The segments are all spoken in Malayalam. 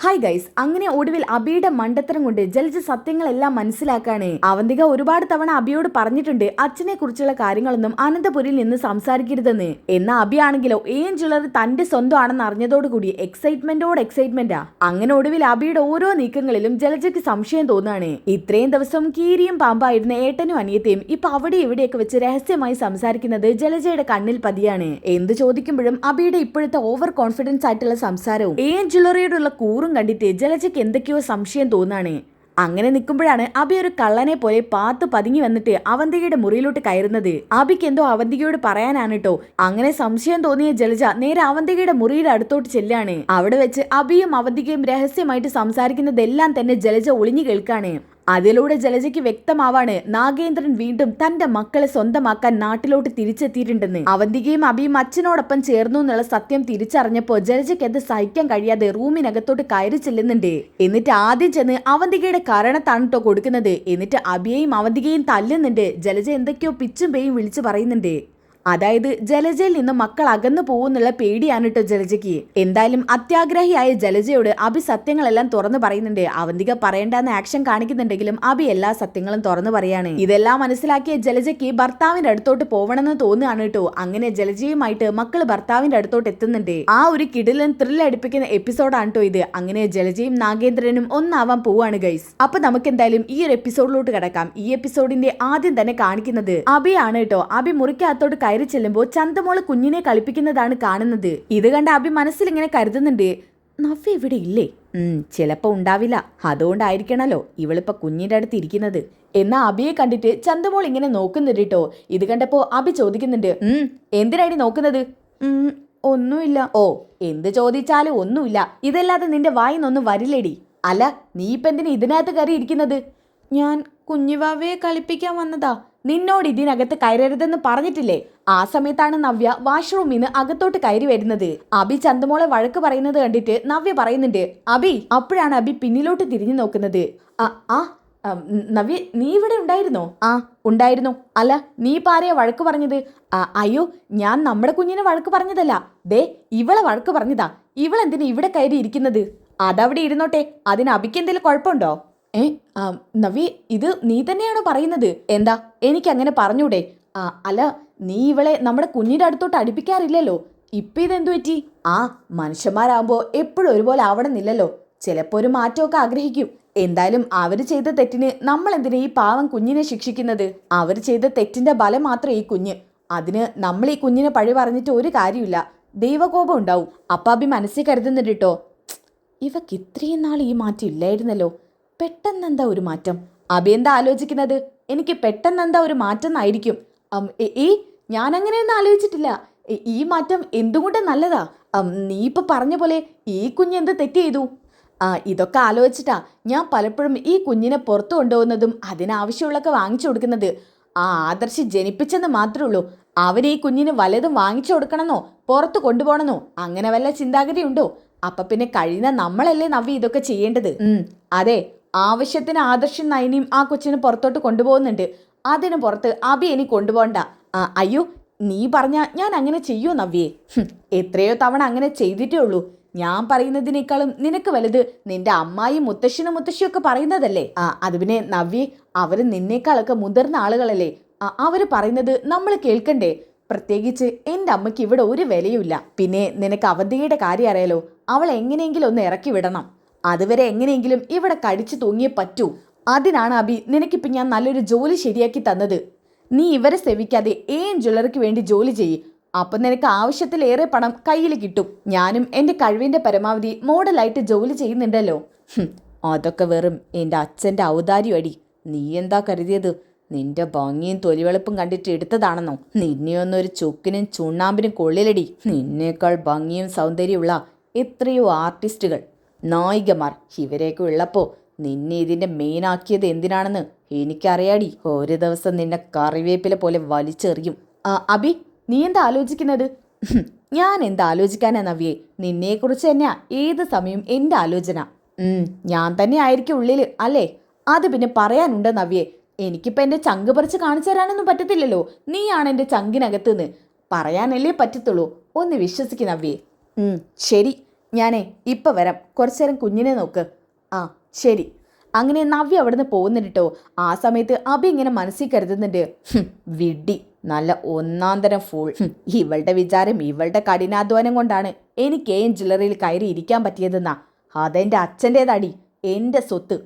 ഹായ് ഗൈസ്, അങ്ങനെ ഒടുവിൽ അബിയുടെ മണ്ടത്തരം കൊണ്ട് ജലജ സത്യങ്ങളെല്ലാം മനസ്സിലാക്കാണ്. അവന്തിക ഒരുപാട് തവണ അബിയോട് പറഞ്ഞിട്ടുണ്ട് അച്ഛനെ കുറിച്ചുള്ള കാര്യങ്ങളൊന്നും അനന്തപുരിയിൽ നിന്ന് സംസാരിക്കരുതെന്ന്. എന്നാ അബി ആണെങ്കിലോ ഏഞ്ചുലർ തന്റെ സ്വന്തമാണെന്ന് അറിഞ്ഞതോടുകൂടി എക്സൈറ്റ്മെന്റാ. അങ്ങനെ ഒടുവിൽ അബിയുടെ ഓരോ നീക്കങ്ങളിലും ജലജയ്ക്ക് സംശയം തോന്നാണ്. ഇത്രയും ദിവസം കീരിയും പാമ്പായിരുന്ന ഏട്ടനും അനിയത്തെയും ഇപ്പൊ അവിടെ ഇവിടെയൊക്കെ വെച്ച് രഹസ്യമായി സംസാരിക്കുന്നത് ജലജയുടെ കണ്ണിൽ പതിയാണ്. എന്ത് ചോദിക്കുമ്പോഴും അബിയുടെ ഇപ്പോഴത്തെ ഓവർ കോൺഫിഡൻസ് ആയിട്ടുള്ള സംസാരവും ഏഞ്ചുലറിയോടുള്ള കൂറും കണ്ടിട്ട് ജലജയ്ക്ക് എന്തൊക്കെയോ സംശയം തോന്നാണ്. അങ്ങനെ നിൽക്കുമ്പോഴാണ് അബി ഒരു കള്ളനെ പോലെ പാത്ത് പതുങ്ങി വന്നിട്ട് അവന്തികയുടെ മുറിയിലോട്ട് കയറുന്നത്. അബിക്ക് എന്തോ അവന്തികയോട് പറയാനാണ് കേട്ടോ. അങ്ങനെ സംശയം തോന്നിയ ജലജ നേരെ അവന്തികയുടെ മുറിയുടെ അടുത്തോട്ട് ചെല്ലാണ്. അവിടെ വെച്ച് അബിയും അവന്തികയും രഹസ്യമായിട്ട് സംസാരിക്കുന്നതെല്ലാം തന്നെ ജലജ ഒളിഞ്ഞു കേൾക്കാണ്. അതിലൂടെ ജലജയ്ക്ക് വ്യക്തമാവാണ് നാഗേന്ദ്രൻ വീണ്ടും തന്റെ മക്കളെ സ്വന്തമാക്കാൻ നാട്ടിലോട്ട് തിരിച്ചെത്തിയിട്ടുണ്ടെന്ന്. അവന്തികയും അബിയും അച്ഛനോടൊപ്പം ചേർന്നു എന്നുള്ള സത്യം തിരിച്ചറിഞ്ഞപ്പോ ജലജയ്ക്ക് അത് സഹിക്കാൻ കഴിയാതെ റൂമിനകത്തോട്ട് കയറി ചെല്ലുന്നുണ്ട്. എന്നിട്ട് ആദ്യം ചെന്ന് അവന്തികയുടെ കരണത്താണ് കേട്ടോ കൊടുക്കുന്നത്. എന്നിട്ട് അബിയെയും അവന്തികയും തല്ലുന്നുണ്ട്. ജലജ എന്തൊക്കെയോ പിച്ചും പേയും വിളിച്ചു പറയുന്നുണ്ട്. അതായത് ജലജയിൽ നിന്ന് മക്കൾ അകന്നു പോകുന്നുള്ള പേടിയാണ് കേട്ടോ ജലജയ്ക്ക്. എന്തായാലും അത്യാഗ്രഹിയായ ജലജയോട് അബി സത്യങ്ങളെല്ലാം തുറന്നു പറയുന്നുണ്ട്. അവന്തിക പറയേണ്ടെന്ന് ആക്ഷൻ കാണിക്കുന്നുണ്ടെങ്കിലും അബി എല്ലാ സത്യങ്ങളും തുറന്നു പറയാണ്. ഇതെല്ലാം മനസ്സിലാക്കിയ ജലജയ്ക്ക് ഭർത്താവിന്റെ അടുത്തോട്ട് പോവണമെന്ന് തോന്നുകയാണ് കേട്ടോ. അങ്ങനെ ജലജയുമായിട്ട് മക്കൾ ഭർത്താവിന്റെ അടുത്തോട്ട് എത്തുന്നുണ്ട്. ആ ഒരു കിടിലൻ ത്രില്ലടിപ്പിക്കുന്ന എപ്പിസോഡാണ് കേട്ടോ ഇത്. അങ്ങനെ ജലജയും നാഗേന്ദ്രനും ഒന്നാവാൻ പോവാണ് ഗൈസ്. അപ്പൊ നമുക്ക് എന്തായാലും ഈ ഒരു എപ്പിസോഡിലോട്ട് കിടക്കാം. ഈ എപ്പിസോഡിന്റെ ആദ്യം തന്നെ കാണിക്കുന്നത് അബിയാണ് കേട്ടോ. അബി മുറിക്കകത്തോട്ട് കയറി ചെല്ലുമ്പോൾ ചന്തമോള് കുഞ്ഞിനെ കളിപ്പിക്കുന്നതാണ് കാണുന്നത്. ഇത് കണ്ട അബി മനസ്സിൽ ഇങ്ങനെ കരുതുന്നുണ്ട്, നവ്യ ഇവിടെ ഇല്ലേ? ചിലപ്പോ ഉണ്ടാവില്ല, അതുകൊണ്ടായിരിക്കണല്ലോ ഇവളിപ്പോ കുഞ്ഞിന്റെ അടുത്ത് ഇരിക്കുന്നത്. എന്നാ അബിയെ കണ്ടിട്ട് ചന്തമോൾ ഇങ്ങനെ നോക്കുന്നുണ്ട് കേട്ടോ. ഇത് കണ്ടപ്പോ അബി ചോദിക്കുന്നുണ്ട്, എന്തിനാടി നോക്കുന്നത്? ഒന്നുമില്ല. ഓ, എന്ത് ചോദിച്ചാലും ഒന്നുമില്ല. ഇതല്ലാതെ നിന്റെ വായിന്നൊന്നും വരില്ലേടി. അല്ല, നീ ഇപ്പൊ എന്തിനാ ഇതിനകത്ത് കയറി ഇരിക്കുന്നത്? ഞാൻ കുഞ്ഞുവാവയെ കളിപ്പിക്കാൻ വന്നതാ. നിന്നോട് ഇതിനകത്ത് കയറരുതെന്ന് പറഞ്ഞിട്ടില്ലേ? ആ സമയത്താണ് നവ്യ വാഷ്റൂമിൽ നിന്ന് അകത്തോട്ട് കയറി വരുന്നത്. അബി ചന്തമോളെ വഴക്ക് പറയുന്നത് കണ്ടിട്ട് നവ്യ പറയുന്നുണ്ട് അബി. അപ്പോഴാണ് അബി പിന്നിലോട്ട് തിരിഞ്ഞു നോക്കുന്നത്. നവ്യ, നീ ഇവിടെ ഉണ്ടായിരുന്നോ? ആ, ഉണ്ടായിരുന്നു. അല്ല, നീ പാരയാ വഴക്ക് പറഞ്ഞത്? അയ്യോ, ഞാൻ നമ്മുടെ കുഞ്ഞിനെ വഴക്ക് പറഞ്ഞതല്ല, ദേ ഇവളെ വഴക്ക് പറഞ്ഞതാ. ഇവളെന്തിനാ ഇവിടെ കയറി ഇരിക്കുന്നത്? അതവിടെ ഇരുന്നോട്ടെ, അതിന് അബിക്ക് എന്തെങ്കിലും കുഴപ്പമുണ്ടോ? നവ്യ, ഇത് നീ തന്നെയാണോ പറയുന്നത്? എന്താ, എനിക്ക് അങ്ങനെ പറഞ്ഞൂടെ? അല്ല, നീ ഇവളെ നമ്മുടെ കുഞ്ഞിന്റെ അടുത്തോട്ട് അടുപ്പിക്കാറില്ലല്ലോ, ഇപ്പൊ ഇതെന്തു പറ്റി? മനുഷ്യന്മാരാകുമ്പോ എപ്പോഴും ഒരുപോലെ ആവണമെന്നില്ലല്ലോ. ചിലപ്പോ ഒരു മാറ്റമൊക്കെ ആഗ്രഹിക്കും. എന്തായാലും അവര് ചെയ്ത തെറ്റിന് നമ്മൾ എന്തിനാ ഈ പാവം കുഞ്ഞിനെ ശിക്ഷിക്കുന്നത്? അവര് ചെയ്ത തെറ്റിന്റെ ബലം മാത്രം ഈ കുഞ്ഞ്. അതിന് നമ്മൾ ഈ കുഞ്ഞിനെ പഴി പറഞ്ഞിട്ട് ഒരു കാര്യമില്ല. ദൈവകോപം ഉണ്ടാവും. അപ്പാബി മനസ്സിൽ കരുതുന്നുണ്ട് കേട്ടോ, ഇവക്ക് ഇത്രയും നാൾ ഈ മാറ്റം ഇല്ലായിരുന്നല്ലോ, പെട്ടെന്നെന്താ ഒരു മാറ്റം? അബി എന്താ ആലോചിക്കുന്നത്? എനിക്ക് പെട്ടെന്നെന്താ ഒരു മാറ്റം എന്നായിരിക്കും. ഞാൻ അങ്ങനെയൊന്നും ആലോചിച്ചിട്ടില്ല. ഈ മാറ്റം എന്തുകൊണ്ടും നല്ലതാ. നീ ഇപ്പൊ പറഞ്ഞ പോലെ ഈ കുഞ്ഞ് എന്ത് തെറ്റ് ചെയ്തു? ഇതൊക്കെ ആലോചിച്ചിട്ടാ ഞാൻ പലപ്പോഴും ഈ കുഞ്ഞിനെ പുറത്തു കൊണ്ടുപോകുന്നതും അതിനാവശ്യമുള്ളൊക്കെ വാങ്ങിച്ചു കൊടുക്കുന്നത്. ആദർശ് ജനിപ്പിച്ചെന്ന് മാത്രമേ ഉള്ളൂ. അവന് ഈ കുഞ്ഞിന് വല്ലതും വാങ്ങിച്ചു കൊടുക്കണമെന്നോ പുറത്ത് കൊണ്ടുപോകണമെന്നോ അങ്ങനെ വല്ല ചിന്താഗതി ഉണ്ടോ? അപ്പൊ പിന്നെ കഴിയുന്ന നമ്മളല്ലേ നവ്യ ഇതൊക്കെ ചെയ്യേണ്ടത്. അതെ, ആവശ്യത്തിന് ആദർശം നയനിയും ആ കൊച്ചിന് പുറത്തോട്ട് കൊണ്ടുപോകുന്നുണ്ട്. അതിന് പുറത്ത് അബി ഇനി കൊണ്ടുപോകണ്ട. അയ്യോ, നീ പറഞ്ഞ ഞാൻ അങ്ങനെ ചെയ്യൂ നവ്യേ? എത്രയോ തവണ അങ്ങനെ ചെയ്തിട്ടേ ഉള്ളൂ. ഞാൻ പറയുന്നതിനേക്കാളും നിനക്ക് വലുത് നിന്റെ അമ്മായും മുത്തശ്ശനും മുത്തശ്ശിയൊക്കെ പറയുന്നതല്ലേ. അത് പിന്നെ നവ്യേ, അവര് നിന്നേക്കാളൊക്കെ മുതിർന്ന ആളുകളല്ലേ. അവര് പറയുന്നത് നമ്മൾ കേൾക്കണ്ടേ? പ്രത്യേകിച്ച് എൻ്റെ അമ്മയ്ക്ക് ഇവിടെ ഒരു വിലയുമില്ല. പിന്നെ നിനക്ക് അവന്തികയുടെ കാര്യം അറിയാലോ, അവൾ എങ്ങനെയെങ്കിലും ഒന്ന് ഇറക്കി വിടണം. അതുവരെ എങ്ങനെയെങ്കിലും ഇവിടെ കടിച്ചു തൂങ്ങിയേ പറ്റൂ. അതിനാണ് അബി നിനക്കിപ്പം ഞാൻ നല്ലൊരു ജോലി ശരിയാക്കി തന്നത്. നീ ഇവരെ സേവിക്കാതെ ജ്വല്ലറിക്ക് വേണ്ടി ജോലി ചെയ്യ്. അപ്പം നിനക്ക് ആവശ്യത്തിലേറെ പണം കയ്യിൽ കിട്ടും. ഞാനും എൻ്റെ കഴിവിൻ്റെ പരമാവധി മോഡലായിട്ട് ജോലി ചെയ്യുന്നുണ്ടല്ലോ. അതൊക്കെ വെറും എൻ്റെ അച്ഛൻ്റെ ഔദാര്യം അടി. നീ എന്താ കരുതിയത്? നിന്റെ ഭംഗിയും തൊലിവെളുപ്പും കണ്ടിട്ട് എടുത്തതാണെന്നോ? നിന്നെയൊന്നൊരു ചുക്കിനും ചുണ്ണാമ്പിനും കൊള്ളിലടി. നിന്നേക്കാൾ ഭംഗിയും സൗന്ദര്യമുള്ള എത്രയോ ആർട്ടിസ്റ്റുകൾ, നായികമാർ, ഇവരെയൊക്കെ ഉള്ളപ്പോൾ നിന്നെ ഇതിൻ്റെ മെയിനാക്കിയത് എന്തിനാണെന്ന് എനിക്കറിയാടി. ഒരു ദിവസം നിന്നെ കറിവേപ്പില പോലെ വലിച്ചെറിയും. അബി, നീ എന്താ ആലോചിക്കുന്നത്? ഞാൻ എന്താ ആലോചിക്കാനാ നവ്യേ? നിന്നെക്കുറിച്ച് തന്നെയാ ഏത് സമയം എൻ്റെ ആലോചന. ഞാൻ തന്നെ ആയിരിക്കും ഉള്ളിൽ, അല്ലേ? അത് പിന്നെ പറയാനുണ്ട് നവ്യേ. എനിക്കിപ്പോൾ എൻ്റെ ചങ്ക് പറിച്ച് കാണിച്ചു തരാനൊന്നും പറ്റത്തില്ലല്ലോ. നീയാണ് എൻ്റെ ചങ്കിനകത്തുനിന്ന് പറയാനല്ലേ പറ്റത്തുള്ളൂ. ഒന്ന് വിശ്വസിക്ക് നവ്യേ. ശരി, ഞാനേ ഇപ്പം വരാം, കുറച്ചു നേരം കുഞ്ഞിനെ നോക്ക്. ആ ശരി. അങ്ങനെ നവ്യ അവിടുന്ന് പോകുന്നുണ്ട് കേട്ടോ. ആ സമയത്ത് അബി ഇങ്ങനെ മനസ്സിൽ കരുതുന്നുണ്ട്, വിഡ്ഢി, നല്ല ഒന്നാം തരം ഫൂൾ. ഇവളുടെ വിചാരം ഇവളുടെ കഠിനാധ്വാനം കൊണ്ടാണ് എനിക്ക് ജ്വല്ലറിയിൽ കയറി ഇരിക്കാൻ പറ്റിയതെന്നാ. അതെൻ്റെ അച്ഛൻ്റേതാടി, എൻ്റെ സ്വത്ത്.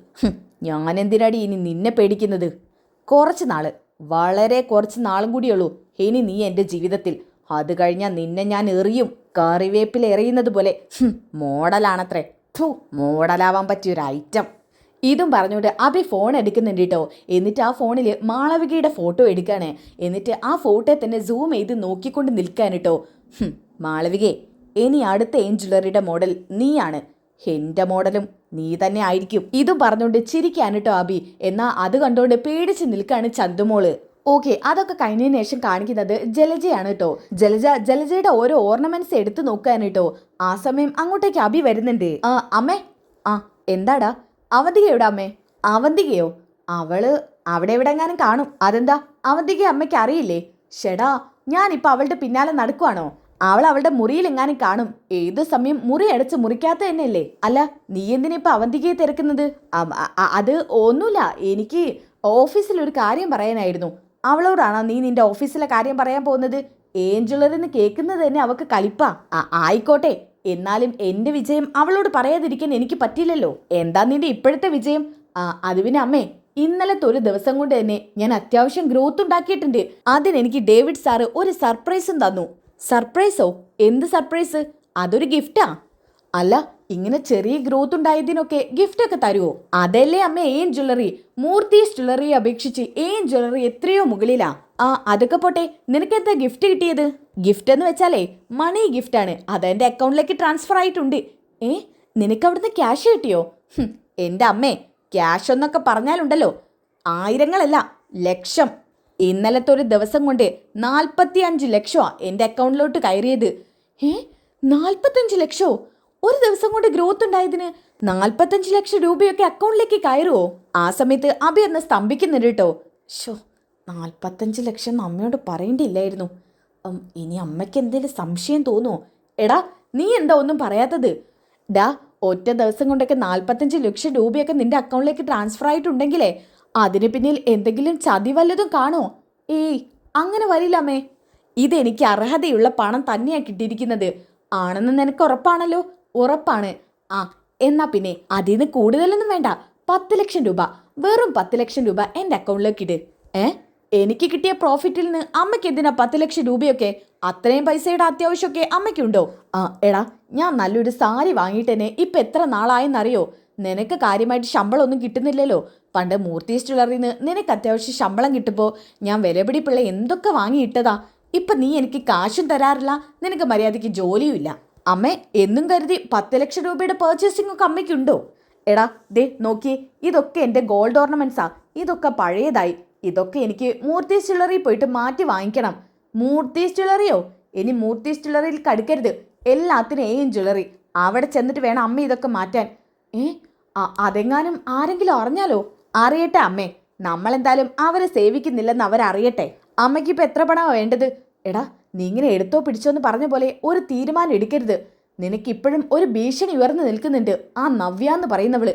ഞാനെന്തിനാടി ഇനി നിന്നെ പേടിക്കുന്നത്? കുറച്ച് നാള്, വളരെ കുറച്ച് നാളും കൂടിയുള്ളൂ ഇനി നീ എൻ്റെ ജീവിതത്തിൽ. അത് കഴിഞ്ഞാൽ നിന്നെ ഞാൻ എറിയും, കറിവേപ്പിൽ എറിയുന്നത് പോലെ. മോഡലാണത്രേ. മോഡലാവാൻ പറ്റിയൊരു ഐറ്റം. ഇതും പറഞ്ഞുകൊണ്ട് അബി ഫോൺ എടുക്കുന്നുണ്ട് കേട്ടോ. എന്നിട്ട് ആ ഫോണിൽ മാളവികയുടെ ഫോട്ടോ എടുക്കുകയാണ്. എന്നിട്ട് ആ ഫോട്ടോയെ തന്നെ സൂം ചെയ്ത് നോക്കിക്കൊണ്ട് നിൽക്കാൻ കേട്ടോ. മാളവികയെ, ഇനി അടുത്ത ജ്വല്ലറിയുടെ മോഡൽ നീയാണ്. എൻ്റെ മോഡലും നീ തന്നെ ആയിരിക്കും. ഇതും പറഞ്ഞുകൊണ്ട് ചിരിക്കാൻ കേട്ടോ അബി. എന്നാൽ അത് കണ്ടുകൊണ്ട് പേടിച്ച് നിൽക്കുകയാണ് ചന്തുമോള്. ഓക്കെ, അതൊക്കെ കഴിഞ്ഞതിന് ശേഷം കാണിക്കുന്നത് ജലജയാണ് കേട്ടോ. ജലജയുടെ ഓരോ ഓർണമെന്റ്സ് എടുത്തു നോക്കാൻ കേട്ടോ. ആ സമയം അങ്ങോട്ടേക്ക് അബി വരുന്നുണ്ട്. അമ്മേ. ആ എന്താടാ? അവന്തിക എവിടെ അമ്മേ? അവന്തികയോ? അവള് അവിടെ എവിടെങ്ങാനും കാണും. അതെന്താ, അവന്തിക അമ്മയ്ക്ക് അറിയില്ലേ? ഷെടാ, ഞാനിപ്പോൾ അവളുടെ പിന്നാലെ നടക്കുവാണോ? അവളുടെ മുറിയിൽ എങ്ങാനും കാണും. ഏത് സമയം മുറി അടച്ച് മുറിക്കാത്ത തന്നെയല്ലേ? അല്ല, നീ എന്തിനാ ഇപ്പം അവന്തികയെ തിരക്കുന്നത്? അത് ഒന്നുമില്ല, എനിക്ക് ഓഫീസിൽ ഒരു കാര്യം പറയാനായിരുന്നു. അവളോടാണോ നീ നിന്റെ ഓഫീസിലെ കാര്യം പറയാൻ പോകുന്നത്? ജ്വല്ലറിന്ന് കേൾക്കുന്നത് തന്നെ അവൾക്ക് കലിപ്പാ. ആയിക്കോട്ടെ, എന്നാലും എൻ്റെ വിജയം അവളോട് പറയാതിരിക്കാൻ എനിക്ക് പറ്റില്ലല്ലോ. എന്താ നിന്റെ ഇപ്പോഴത്തെ വിജയം? അത് പിന്നെ അമ്മേ, ഇന്നലത്തെ ഒരു ദിവസം കൊണ്ട് തന്നെ ഞാൻ അത്യാവശ്യം ഗ്രോത്ത് ഉണ്ടാക്കിയിട്ടുണ്ട്. അതിനെനിക്ക് ഡേവിഡ് സാറ് ഒരു സർപ്രൈസും തന്നു. സർപ്രൈസോ? എന്ത് സർപ്രൈസ്? അതൊരു ഗിഫ്റ്റാ? അല്ല, ഇങ്ങനെ ചെറിയ ഗ്രോത്ത് ഉണ്ടായതിനൊക്കെ ഗിഫ്റ്റൊക്കെ തരുമോ? അതല്ലേ അമ്മ ജ്വല്ലറി. മൂർത്തീസ് ജ്വല്ലറിയെ അപേക്ഷിച്ച് ജ്വല്ലറി എത്രയോ മുകളിലാ. അതൊക്കെ പോട്ടെ, നിനക്കെന്താ ഗിഫ്റ്റ് കിട്ടിയത്? ഗിഫ്റ്റ് എന്ന് വെച്ചാലേ മണി ഗിഫ്റ്റാണ്. അതെൻ്റെ അക്കൗണ്ടിലേക്ക് ട്രാൻസ്ഫർ ആയിട്ടുണ്ട്. നിനക്ക് അവിടുന്ന് ക്യാഷ് കിട്ടിയോ? എൻ്റെ അമ്മേ, ക്യാഷ് എന്നൊക്കെ പറഞ്ഞാലുണ്ടല്ലോ, ആയിരങ്ങളല്ല, ലക്ഷം. ഇന്നലത്തെ ഒരു ദിവസം കൊണ്ട് 45 ലക്ഷമാണ് എൻ്റെ അക്കൗണ്ടിലോട്ട് കയറിയത്. 45 ലക്ഷമോ? ഒരു ദിവസം കൊണ്ട് ഗ്രോത്ത് ഉണ്ടായതിന് 45 ലക്ഷം രൂപയൊക്കെ അക്കൗണ്ടിലേക്ക് കയറുമോ? ആ സമയത്ത് അബി ഒന്ന് സ്തംഭിക്കുന്നുണ്ട് കേട്ടോ. 45 ലക്ഷം അമ്മയോട് പറയേണ്ടിയില്ലായിരുന്നു. ഇനി അമ്മയ്ക്ക് എന്തെങ്കിലും സംശയം തോന്നുമോ? എടാ, നീ എന്താ ഒന്നും പറയാത്തത്? ഡാ, ഒറ്റ ദിവസം കൊണ്ടൊക്കെ 45 ലക്ഷം രൂപയൊക്കെ നിന്റെ അക്കൗണ്ടിലേക്ക് ട്രാൻസ്ഫർ ആയിട്ടുണ്ടെങ്കിലേ അതിന് പിന്നിൽ എന്തെങ്കിലും ചതി വല്ലതും കാണോ? അങ്ങനെ വരില്ല അമ്മേ. ഇതെനിക്ക് അർഹതയുള്ള പണം തന്നെയാണ് കിട്ടിയിരിക്കുന്നത്. ആണെന്ന് നിനക്ക് ഉറപ്പാണല്ലോ? ഉറപ്പാണ്. എന്നാ പിന്നെ അതിന് കൂടുതലൊന്നും വേണ്ട. 10 ലക്ഷം രൂപ, വെറും 10 ലക്ഷം രൂപ എൻ്റെ അക്കൗണ്ടിലേക്ക് ഇട്. എനിക്ക് കിട്ടിയ പ്രോഫിറ്റിൽ നിന്ന് അമ്മയ്ക്ക് എന്തിനാ 10 ലക്ഷം രൂപയൊക്കെ? അത്രയും പൈസയുടെ അത്യാവശ്യമൊക്കെ അമ്മയ്ക്കുണ്ടോ? എടാ, ഞാൻ നല്ലൊരു സാരി വാങ്ങിയിട്ട് തന്നെ ഇപ്പം എത്ര നാളായെന്നറിയോ? നിനക്ക് കാര്യമായിട്ട് ശമ്പളമൊന്നും കിട്ടുന്നില്ലല്ലോ. പണ്ട് മൂർത്തീസ് ജ്വല്ലറിയിൽ നിന്ന് നിനക്ക് അത്യാവശ്യം ശമ്പളം കിട്ടുമ്പോൾ ഞാൻ വിലപിടിപ്പുള്ള എന്തൊക്കെ വാങ്ങിയിട്ടതാ. ഇപ്പം നീ എനിക്ക് കാശും തരാറില്ല, നിനക്ക് മര്യാദയ്ക്ക് ജോലിയുമില്ല. അമ്മേ, എന്നും കരുതി 10 ലക്ഷം രൂപയുടെ പർച്ചേസിംഗ് ഒക്കെ അമ്മയ്ക്കുണ്ടോ? എടാ, ദേ നോക്കിയേ, ഇതൊക്കെ എൻ്റെ ഗോൾഡ് ഓർണമെന്റ്സാ. ഇതൊക്കെ പഴയതായി. ഇതൊക്കെ എനിക്ക് മൂർത്തീസ് ജ്വല്ലറിയിൽ പോയിട്ട് മാറ്റി വാങ്ങിക്കണം. മൂർത്തീസ് ജ്വല്ലറിയോ? ഇനി മൂർത്തീസ് ജ്വല്ലറിയിൽ കടുക്കരുത്. എല്ലാത്തിനും ജ്വല്ലറി. അവിടെ ചെന്നിട്ട് വേണം അമ്മ ഇതൊക്കെ മാറ്റാൻ. അതെങ്ങാനും ആരെങ്കിലും അറിഞ്ഞാലോ? അറിയട്ടെ അമ്മേ, നമ്മളെന്തായാലും അവരെ സേവിക്കുന്നില്ലെന്ന് അവരറിയട്ടെ. അമ്മയ്ക്കിപ്പോൾ എത്ര പണമാണ് വേണ്ടത്? എടാ, നീ ഇങ്ങനെ എടുത്തോ പിടിച്ചോ എന്ന് പറഞ്ഞ പോലെ ഒരു തീരുമാനം എടുക്കരുത്. നിനക്കിപ്പോഴും ഒരു ഭീഷണി ഉയർന്നു നിൽക്കുന്നുണ്ട്. ആ നവ്യ എന്ന് പറയുന്നവള്.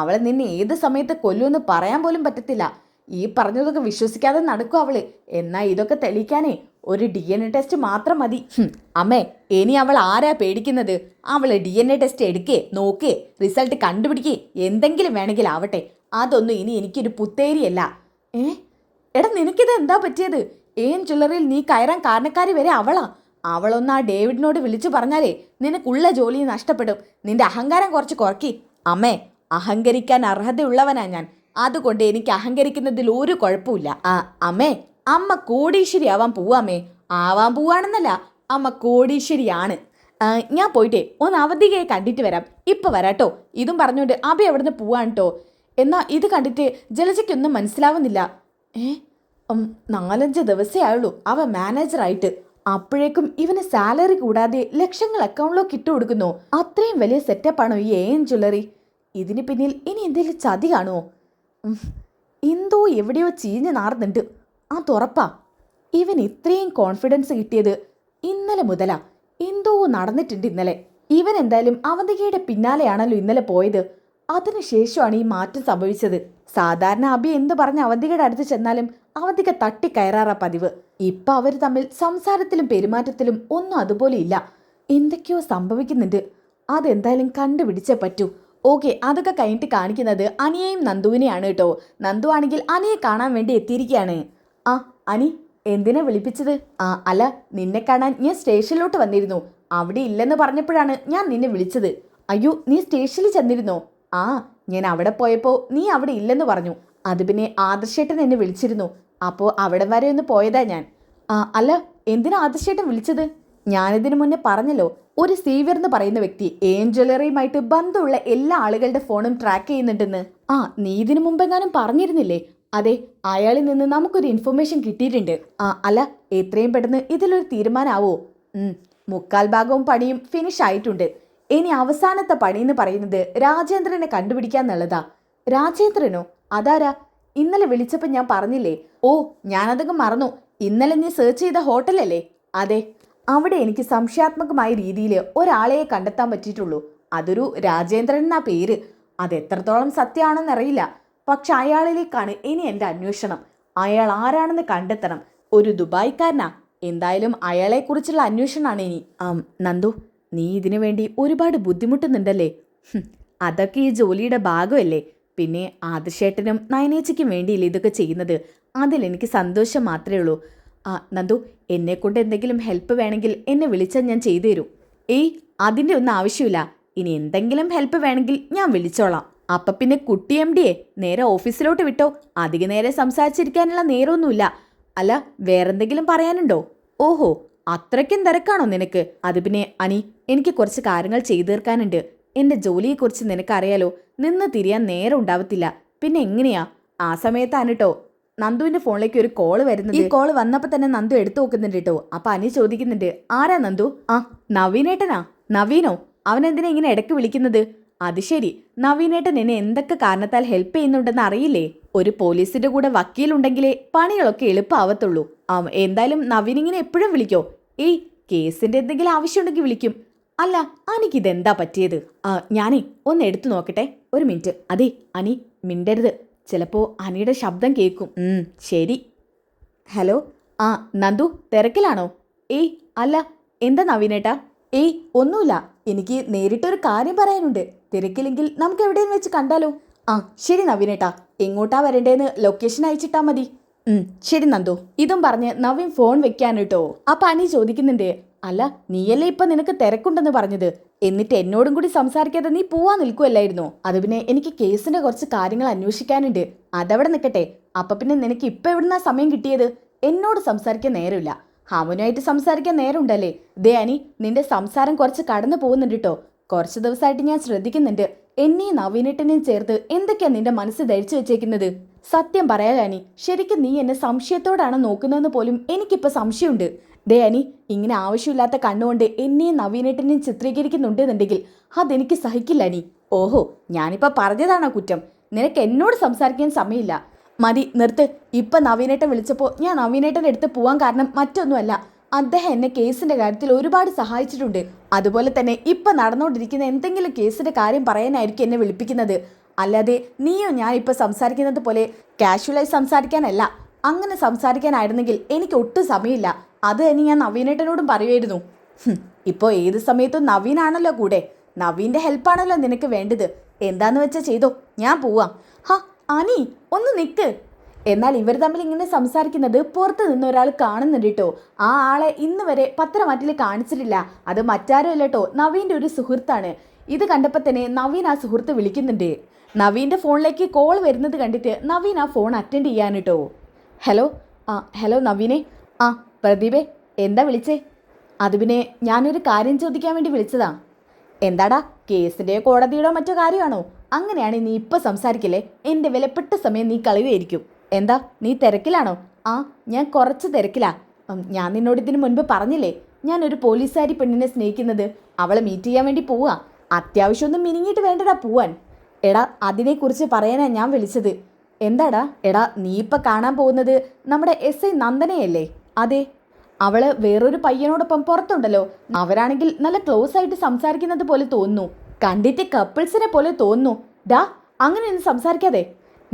അവളെ നിന്നെ ഏത് സമയത്ത് കൊല്ലുമെന്ന് പറയാൻ പോലും പറ്റത്തില്ല. ഈ പറഞ്ഞതൊക്കെ വിശ്വസിക്കാതെ നടക്കും അവള്. എന്നാൽ ഇതൊക്കെ തെളിയിക്കാനേ ഒരു DNA ടെസ്റ്റ് മാത്രം മതി. അമ്മേ, ഇനി അവൾ ആരാ പേടിക്കുന്നത്? അവള് DNA ടെസ്റ്റ് എടുക്കേ, നോക്കേ, റിസൾട്ട് കണ്ടുപിടിക്കേ, എന്തെങ്കിലും വേണമെങ്കിൽ ആവട്ടെ. അതൊന്നും ഇനി എനിക്കൊരു പുത്തേരിയല്ല. എടാ, നിനക്കിത് എന്താ പറ്റിയത്? ജ്വല്ലറിയിൽ നീ കയറാൻ കാരണക്കാരി വരെ അവളാ. അവളൊന്ന് ആ ഡേവിഡിനോട് വിളിച്ചു പറഞ്ഞാലേ നിനക്കുള്ള ജോലി നഷ്ടപ്പെടും. നിന്റെ അഹങ്കാരം കുറച്ച് കുറക്കി. അമ്മേ, അഹങ്കരിക്കാൻ അർഹതയുള്ളവനാ ഞാൻ. അതുകൊണ്ട് എനിക്ക് അഹങ്കരിക്കുന്നതിൽ ഒരു കുഴപ്പമില്ല. അമ്മേ, അമ്മ കോടീശ്വരി ആവാൻ പോവാമേ. ആവാൻ പോവാണെന്നല്ല, അമ്മ കോടീശ്വരിയാണ്. ഞാൻ പോയിട്ടേ ഒന്ന് അവധികയെ കണ്ടിട്ട് വരാം. ഇപ്പം വരാട്ടോ. ഇതും പറഞ്ഞുകൊണ്ട് അബി അവിടുന്ന് പോവാണ് കേട്ടോ. എന്നാൽ ഇത് കണ്ടിട്ട് ജലജയ്ക്കൊന്നും മനസ്സിലാവുന്നില്ല. 4-5 ദിവസമേ ആയുള്ളൂ അവ മാനേജറായിട്ട്. അപ്പോഴേക്കും ഇവന് സാലറി കൂടാതെ ലക്ഷങ്ങൾ അക്കൗണ്ടിലേക്ക് ഇട്ട് കൊടുക്കുന്നു. അത്രയും വലിയ സെറ്റപ്പാണോ ഈ ജ്വല്ലറി? ഇതിന് പിന്നിൽ ഇനി എന്തെങ്കിലും ചതി കാണുമോ? എന്തോ എവിടെയോ ചീഞ്ഞ് നാറുന്നുണ്ട്. തുറപ്പാ. ഇവൻ ഇത്രയും കോൺഫിഡൻസ് കിട്ടിയത് ഇന്നലെ മുതലാ. എന്തോ നടന്നിട്ടുണ്ട് ഇന്നലെ. ഇവൻ എന്തായാലും അവന്തികയുടെ പിന്നാലെയാണല്ലോ ഇന്നലെ പോയത്. അതിനുശേഷമാണ് ഈ മാറ്റം സംഭവിച്ചത്. സാധാരണ അബി എന്ത് പറഞ്ഞ് അവന്തികയുടെ അടുത്ത് ചെന്നാലും അവന്തിക തട്ടിക്കയറാറാ പതിവ്. ഇപ്പൊ അവർ തമ്മിൽ സംസാരത്തിലും പെരുമാറ്റത്തിലും ഒന്നും അതുപോലെ ഇല്ല. എന്തൊക്കെയോ സംഭവിക്കുന്നുണ്ട്. അതെന്തായാലും കണ്ടുപിടിച്ചേ പറ്റൂ. ഓക്കെ, അതൊക്കെ കഴിഞ്ഞിട്ട് കാണിക്കുന്നത് അനിയെയും നന്ദുവിനെയാണ് കേട്ടോ. നന്ദു ആണെങ്കിൽ അനിയെ കാണാൻ വേണ്ടി എത്തിയിരിക്കുകയാണ്. ആ അനി, എന്തിനാ വിളിപ്പിച്ചത്? അല്ല, നിന്നെ കാണാൻ ഞാൻ സ്റ്റേഷനിലോട്ട് വന്നിരുന്നു. അവിടെ ഇല്ലെന്ന് പറഞ്ഞപ്പോഴാണ് ഞാൻ നിന്നെ വിളിച്ചത്. അയ്യോ, നീ സ്റ്റേഷനിൽ ചെന്നിരുന്നോ? ആ, ഞാൻ അവിടെ പോയപ്പോൾ നീ അവിടെ ഇല്ലെന്ന് പറഞ്ഞു. അത് പിന്നെ ആദർശേട്ടൻ എന്നെ വിളിച്ചിരുന്നു. അപ്പോൾ അവിടെ വരെ ഒന്ന് പോയതാ ഞാൻ. അല്ല, എന്തിനാ ആദർശേട്ടൻ വിളിച്ചത്? ഞാനിതിനു മുന്നേ പറഞ്ഞല്ലോ, ഒരു സീവിയർ എന്ന് പറയുന്ന വ്യക്തി ഏഞ്ചലറിയുമായിട്ട് ബന്ധമുള്ള എല്ലാ ആളുകളുടെ ഫോണും ട്രാക്ക് ചെയ്യുന്നുണ്ടെന്ന്. നീ ഇതിനു മുമ്പെങ്ങാനും പറഞ്ഞിരുന്നില്ലേ? അതെ, അയാളിൽ നിന്ന് നമുക്കൊരു ഇൻഫർമേഷൻ കിട്ടിയിട്ടുണ്ട്. അല്ല, എത്രയും പെട്ടെന്ന് ഇതിലൊരു തീരുമാനമാവോ? 3/4 ഭാഗവും പണിയും ഫിനിഷ് ആയിട്ടുണ്ട്. ഇനി അവസാനത്തെ പണി എന്ന് പറയുന്നത് രാജേന്ദ്രനെ കണ്ടുപിടിക്കാന്നുള്ളതാ. രാജേന്ദ്രനോ? അതാരാ? ഇന്നലെ വിളിച്ചപ്പോൾ ഞാൻ പറഞ്ഞില്ലേ? ഓ, ഞാനതൊക്കെ മറന്നു. ഇന്നലെ നീ സെർച്ച് ചെയ്ത ഹോട്ടലല്ലേ? അതെ, അവിടെ എനിക്ക് സംശയാത്മകമായ രീതിയിൽ ഒരാളെ കണ്ടെത്താൻ പറ്റിയിട്ടുള്ളൂ. അതൊരു രാജേന്ദ്രൻ എന്നാ പേര്. അതെത്രത്തോളം സത്യമാണെന്നറിയില്ല. പക്ഷെ അയാളിലേക്കാണ് ഇനി എൻ്റെ അന്വേഷണം. അയാൾ ആരാണെന്ന് കണ്ടെത്തണം. ഒരു ദുബായ്ക്കാരനാ. എന്തായാലും അയാളെക്കുറിച്ചുള്ള അന്വേഷണമാണ് ഇനി. നന്ദു, നീ ഇതിനു വേണ്ടി ഒരുപാട് ബുദ്ധിമുട്ടുന്നുണ്ടല്ലേ? അതൊക്കെ ഈ ജോലിയുടെ ഭാഗമല്ലേ. പിന്നെ ആദിശേട്ടനും നയനേച്ചിക്കും വേണ്ടിയില്ലേ ഇതൊക്കെ ചെയ്യുന്നത്. അതിലെനിക്ക് സന്തോഷം മാത്രമേ ഉള്ളൂ. നന്ദു, എന്നെക്കൊണ്ട് എന്തെങ്കിലും ഹെൽപ്പ് വേണമെങ്കിൽ എന്നെ വിളിച്ചാൽ ഞാൻ ചെയ്തു തരും. അതിൻ്റെ ഒന്നും ആവശ്യമില്ല. ഇനി എന്തെങ്കിലും ഹെൽപ്പ് വേണമെങ്കിൽ ഞാൻ വിളിച്ചോളാം. അപ്പം പിന്നെ കുട്ടി MDയെ നേരെ ഓഫീസിലോട്ട് വിട്ടോ. അധിക നേരെ സംസാരിച്ചിരിക്കാനുള്ള നേരമൊന്നുമില്ല. അല്ല, വേറെന്തെങ്കിലും പറയാനുണ്ടോ? ഓഹോ, അത്രയ്ക്കും തിരക്കാണോ നിനക്ക്? അത് പിന്നെ അനി, എനിക്ക് കുറച്ച് കാര്യങ്ങൾ ചെയ്തു തീർക്കാനുണ്ട്. എൻ്റെ ജോലിയെക്കുറിച്ച് നിനക്കറിയാലോ. നിന്ന് തിരിയാൻ നേരം ഉണ്ടാവത്തില്ല. പിന്നെ എങ്ങനെയാ? ആ സമയത്താണ് കേട്ടോ നന്ദുവിൻ്റെ ഫോണിലേക്ക് ഒരു കോള് വരുന്നത്. ഈ കോള് വന്നപ്പോൾ തന്നെ നന്ദു എടുത്തു നോക്കുന്നുണ്ട് കേട്ടോ. അപ്പം അനി ചോദിക്കുന്നുണ്ട്, ആരാ നന്ദു? നവീനേട്ടനാ. നവീനോ? അവനെന്തിനാ ഇങ്ങനെ ഇടയ്ക്ക് വിളിക്കുന്നത്? അത് ശരി, നവീനേട്ടൻ എന്നെ എന്തൊക്കെ കാരണത്താൽ ഹെൽപ്പ് ചെയ്യുന്നുണ്ടെന്ന് അറിയില്ലേ? ഒരു പോലീസിന്റെ കൂടെ വക്കീലുണ്ടെങ്കിലേ പണികളൊക്കെ എളുപ്പമാവത്തുള്ളൂ. എന്തായാലും നവീൻ ഇങ്ങനെ എപ്പോഴും വിളിക്കോ? കേസിന്റെ എന്തെങ്കിലും ആവശ്യമുണ്ടെങ്കിൽ വിളിക്കും. അല്ല, അനിക്കിതെന്താ പറ്റിയത്? ഞാനേ ഒന്ന് എടുത്തു നോക്കട്ടെ, ഒരു മിനിറ്റ്. അതെ അനി, മിണ്ടരുത്. ചിലപ്പോൾ അനിയുടെ ശബ്ദം കേൾക്കും. ശരി. ഹലോ. നന്ദു, തിരക്കിലാണോ? അല്ല, എന്താ നവീനേട്ടാ? ഒന്നുമില്ല. എനിക്ക് നേരിട്ടൊരു കാര്യം പറയാനുണ്ട്. തിരക്കില്ലെങ്കിൽ നമുക്ക് എവിടെയും വെച്ച് കണ്ടാലോ? ശരി നവീനേട്ടാ, എങ്ങോട്ടാ വരണ്ടേന്ന് ലൊക്കേഷൻ അയച്ചിട്ടാ മതി. ശരി നന്ദു. ഇതും പറഞ്ഞ് നവീൻ ഫോൺ വെക്കാൻ കേട്ടോ. അപ്പൊ അനി ചോദിക്കുന്നുണ്ട്, അല്ല, നീയല്ലേ ഇപ്പൊ നിനക്ക് തിരക്കുണ്ടെന്ന് പറഞ്ഞത്? എന്നിട്ട് എന്നോടും കൂടി സംസാരിക്കാതെ നീ പോവാൻ നിൽക്കുമല്ലായിരുന്നോ? അത് പിന്നെ എനിക്ക് കേസിന്റെ കുറച്ച് കാര്യങ്ങൾ അന്വേഷിക്കാനുണ്ട്. അതവിടെ നിൽക്കട്ടെ. അപ്പൊ പിന്നെ നിനക്ക് ഇപ്പൊ എവിടുന്നാ സമയം കിട്ടിയത്? എന്നോട് സംസാരിക്കാൻ നേരമില്ല. അവനുമായിട്ട് സംസാരിക്കാൻ നേരമുണ്ടല്ലേ? ദേ അനി, നിന്റെ സംസാരം കുറച്ച് കടന്നു പോകുന്നുണ്ട് കേട്ടോ. കുറച്ച് ദിവസമായിട്ട് ഞാൻ ശ്രദ്ധിക്കുന്നുണ്ട്. എന്നെയും നവീനേട്ടനെയും ചേർത്ത് എന്തൊക്കെയാ നിന്റെ മനസ്സ് ധരിച്ചു വെച്ചേക്കുന്നത്? സത്യം പറയാലോ അനി, ശരിക്കും നീ എന്നെ സംശയത്തോടാണ് നോക്കുന്നതെന്ന് പോലും എനിക്കിപ്പോൾ സംശയമുണ്ട്. ദേ അനി, ഇങ്ങനെ ആവശ്യമില്ലാത്ത കണ്ണുകൊണ്ട് എന്നെയും നവീനേട്ടനെയും ചിത്രീകരിക്കുന്നുണ്ടെന്നുണ്ടെങ്കിൽ അതെനിക്ക് സഹിക്കില്ല അനി. ഓഹോ, ഞാനിപ്പോൾ പറഞ്ഞതാണോ കുറ്റം? നിനക്ക് എന്നോട് സംസാരിക്കാൻ സമയമില്ല. മതി, നിർത്ത്. ഇപ്പം നവീനേട്ടൻ വിളിച്ചപ്പോൾ ഞാൻ നവീനേട്ടൻ്റെ അടുത്ത് പോകാൻ കാരണം മറ്റൊന്നുമല്ല. അദ്ദേഹം എന്നെ കേസിന്റെ കാര്യത്തിൽ ഒരുപാട് സഹായിച്ചിട്ടുണ്ട്. അതുപോലെ തന്നെ ഇപ്പം നടന്നുകൊണ്ടിരിക്കുന്ന എന്തെങ്കിലും കേസിന്റെ കാര്യം പറയാനായിരിക്കും എന്നെ വിളിപ്പിക്കുന്നത്. അല്ലാതെ നീയോ ഞാൻ ഇപ്പം സംസാരിക്കുന്നത് പോലെ കാഷ്വലായി സംസാരിക്കാനല്ല. അങ്ങനെ സംസാരിക്കാനായിരുന്നെങ്കിൽ എനിക്ക് ഒട്ടും സമയമില്ല. അത് തന്നെ ഞാൻ നവീനേട്ടനോടും പറയുമായിരുന്നു. ഇപ്പോൾ ഏത് സമയത്തും നവീനാണല്ലോ കൂടെ. നവീൻ്റെ ഹെൽപ്പാണല്ലോ നിനക്ക് വേണ്ടത്. എന്താന്ന് വെച്ചാൽ ചെയ്തോ, ഞാൻ പോവാം. അനി, ഒന്ന് നിൽക്ക്. എന്നാൽ ഇവർ തമ്മിൽ ഇങ്ങനെ സംസാരിക്കുന്നത് പുറത്ത് നിന്ന് ഒരാൾ കാണുന്നുണ്ട് കേട്ടോ. ആ ആളെ ഇന്ന് വരെ പത്രമാറ്റിൽ കാണിച്ചിട്ടില്ല. അത് മറ്റാരും അല്ല കേട്ടോ, നവീൻ്റെ ഒരു സുഹൃത്താണ്. ഇത് കണ്ടപ്പോൾ തന്നെ നവീൻ ആ സുഹൃത്ത് വിളിക്കുന്നുണ്ട്. നവീൻ്റെ ഫോണിലേക്ക് കോൾ വരുന്നത് കണ്ടിട്ട് നവീൻ ആ ഫോൺ അറ്റൻഡ് ചെയ്യാൻ കേട്ടോ. ഹലോ. ഹലോ നവീനെ. പ്രദീപേ, എന്താ വിളിച്ചേ? അത് പിന്നെ ഞാനൊരു കാര്യം ചോദിക്കാൻ വേണ്ടി വിളിച്ചതാ. എന്താടാ, കേസിൻ്റെയോ കോടതിയുടെയോ മറ്റോ കാര്യമാണോ? അങ്ങനെയാണ് നീ ഇപ്പം സംസാരിക്കില്ലേ. എൻ്റെ വിലപ്പെട്ട സമയം നീ കളയുകയായിരിക്കും. എന്താ, നീ തിരക്കിലാണോ? ഞാൻ കുറച്ച് തിരക്കിലാ. ഞാൻ നിന്നോട് ഇതിന് മുൻപ് പറഞ്ഞില്ലേ, ഞാനൊരു പോലീസുകാരി പെണ്ണിനെ സ്നേഹിക്കുന്നത്. അവളെ മീറ്റ് ചെയ്യാൻ വേണ്ടി പോവാ. അത്യാവശ്യമൊന്നും മിനിങ്ങിയിട്ട് വേണ്ടടാ പോവാൻ. എടാ, അതിനെക്കുറിച്ച് പറയാനാ ഞാൻ വിളിച്ചത്. എന്താടാ? എടാ, നീ ഇപ്പം കാണാൻ പോകുന്നത് നമ്മുടെ SI നന്ദനയല്ലേ? അതെ. അവള് വേറൊരു പയ്യനോടൊപ്പം പുറത്തുണ്ടല്ലോ. അവരാണെങ്കിൽ നല്ല ക്ലോസ് ആയിട്ട് സംസാരിക്കുന്നത് പോലെ തോന്നുന്നു. കണ്ടിട്ട് കപ്പിൾസിനെ പോലെ തോന്നുന്നു. ഡാ, അങ്ങനെയൊന്നും സംസാരിക്കാതെ.